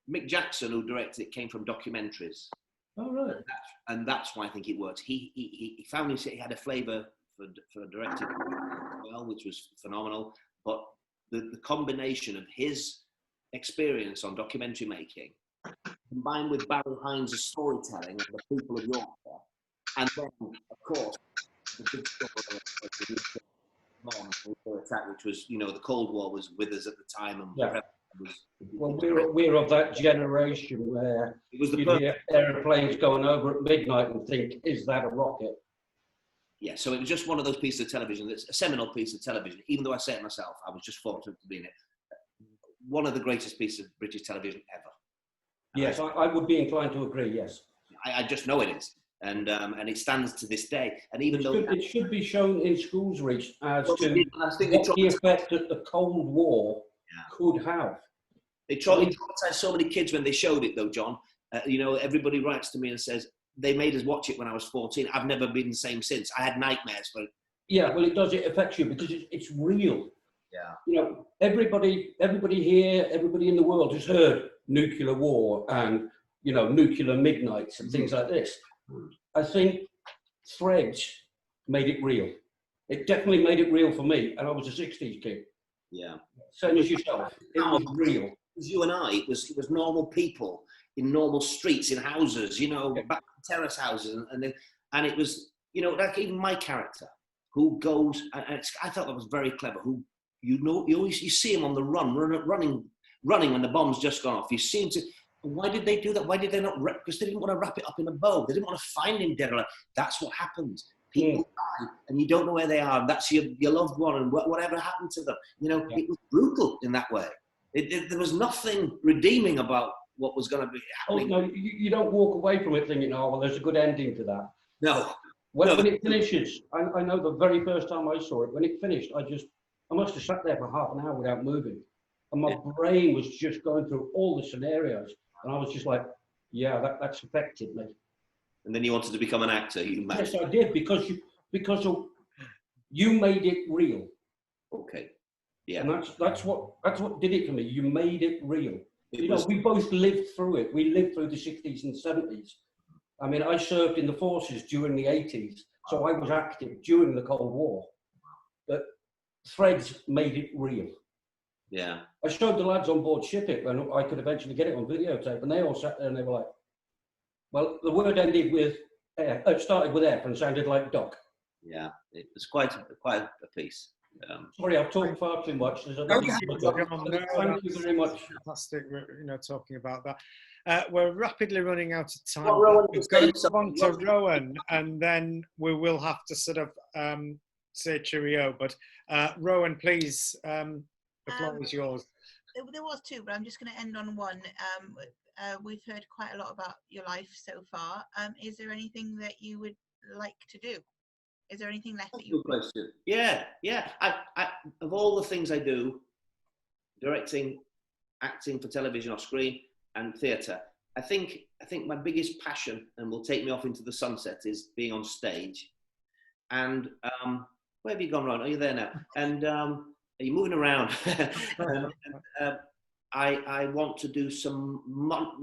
Mick Jackson, who directed it, came from documentaries. Oh right. And that's why I think it worked. He found he had a flavour for directing as well, which was phenomenal. But the combination of his experience on documentary making combined with Barry Hines' storytelling of the people of Yorkshire, and then, of course, the big story of the nuclear attack, which was, you know, the Cold War was with us at the time, and well, we're of that generation where it was you hear aeroplanes going over at midnight and think, is that a rocket? Yeah, so it was just one of those pieces of television. That's a seminal piece of television. Even though I say it myself, I was just fortunate to be in it. One of the greatest pieces of British television ever. Yes, I would be inclined to agree. Yes, I just know it is, and it stands to this day. And even though it should be shown in schools, Reece, as to what the effect that the Cold War could have. They traumatized so many kids when they showed it, though, John. You know, everybody writes to me and says they made us watch it when I was 14. I've never been the same since. I had nightmares, but yeah, well, it does. It affects you because it's real. Yeah. You know, everybody here, everybody in the world has heard nuclear war and, you know, nuclear midnights and things like this. I think Threads made it real. It definitely made it real for me, and I was a 60s kid. Yeah. Same as yourself. It was real. It was you and I. It was normal people in normal streets, in houses, you know, back terrace houses, and it was, you know, like even my character who goes, and I thought that was very clever. Who, you know, you see him on the running when the bomb's just gone off. You see him to. Why did they do that? Why did they not? Because they didn't want to wrap it up in a bow. They didn't want to find him dead or alive. That's what happens. People die, and you don't know where they are. And that's your loved one, and whatever happened to them. You know, it was brutal in that way. There was nothing redeeming about what was going to be happening. Oh, no, you don't walk away from it thinking, oh, well, there's a good ending to that. No. When it finishes, I know the very first time I saw it, when it finished, I must have sat there for half an hour without moving. And my brain was just going through all the scenarios. And I was just like, yeah, that's affected me. And then you wanted to become an actor? Yes, I did, because you made it real. Okay. Yeah. And that's what did it for me. You made it real. You know, we both lived through it. We lived through the 60s and 70s. I mean, I served in the forces during the 80s, so I was active during the Cold War. But Threads made it real. Yeah. I showed the lads on board ship it when I could eventually get it on videotape, and they all sat there and they were like, well, the word ended with it started with F and sounded like duck. Yeah, it was quite a piece. Sorry, I've talked far too much. Thank you very much. Fantastic, you know, talking about that. We're rapidly running out of time. Well, We've got to move on to Rowan, and then we will have to sort of say cheerio. But Rowan, please, the floor is yours. There was two, but I'm just going to end on one. We've heard quite a lot about your life so far. Is there anything that you would like to do? Is there anything left that you? Good question. Yeah. I of all the things I do, directing, acting for television or screen, and theatre, I think my biggest passion, and will take me off into the sunset, is being on stage. And where have you gone, Ron? Are you there now? And are you moving around? I want to do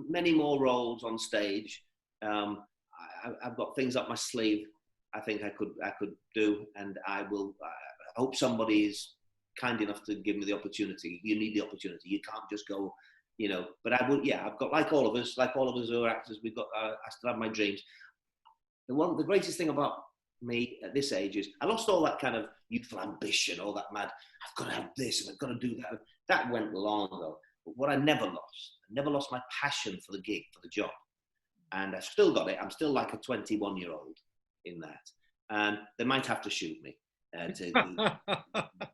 many more roles on stage. I've got things up my sleeve. I think I could do, and I will. I hope somebody is kind enough to give me the opportunity. You need the opportunity. You can't just go, you know. But I would. Yeah, I've got like all of us who are actors. We've got. I still have my dreams. The greatest thing about me at this age is I lost all that kind of youthful ambition, all that mad. I've got to have this and I've got to do that. That went long ago. But what I never lost my passion for the gig, for the job, and I've still got it. I'm still like a 21-year-old in that, and they might have to shoot me.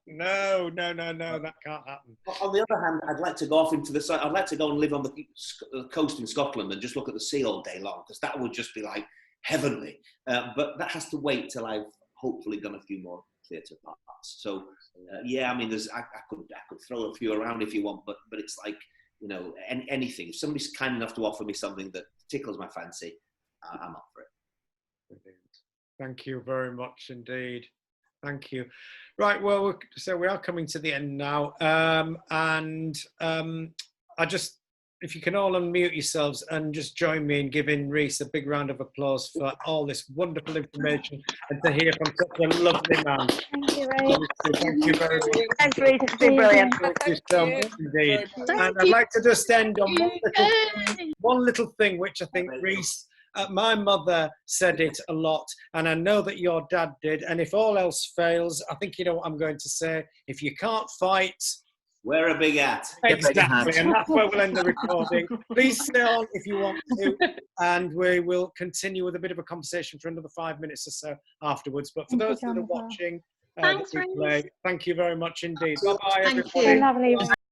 No, that can't happen. On the other hand, I'd like to go off into the side. I'd like to go and live on the coast in Scotland and just look at the sea all day long, because that would just be like heavenly. But that has to wait till I've hopefully done a few more theatre parts. So yeah, I mean, I could throw a few around if you want, but it's like, you know, anything. If somebody's kind enough to offer me something that tickles my fancy, I'm up for it. Brilliant. Thank you very much indeed. Thank you. Right, well, so we are coming to the end now, and I just if you can all unmute yourselves and just join me in giving Reece a big round of applause for all this wonderful information and to hear from such a lovely man. Thank you, Reece. Thank you very much. Thanks, Reece. It's been brilliant. Thank you so much indeed. And I'd like to just end on one little thing, which I think, Reece, my mother said it a lot, and I know that your dad did. And if all else fails, I think you know what I'm going to say. If you can't fight, wear a big hat. Exactly, and that's where we'll end the recording. Please stay on if you want to, and we will continue with a bit of a conversation for another 5 minutes or so afterwards. But for those that are watching, Thanks, the replay, thank you very much indeed. Bye-bye, Thank everybody. you. Lovely.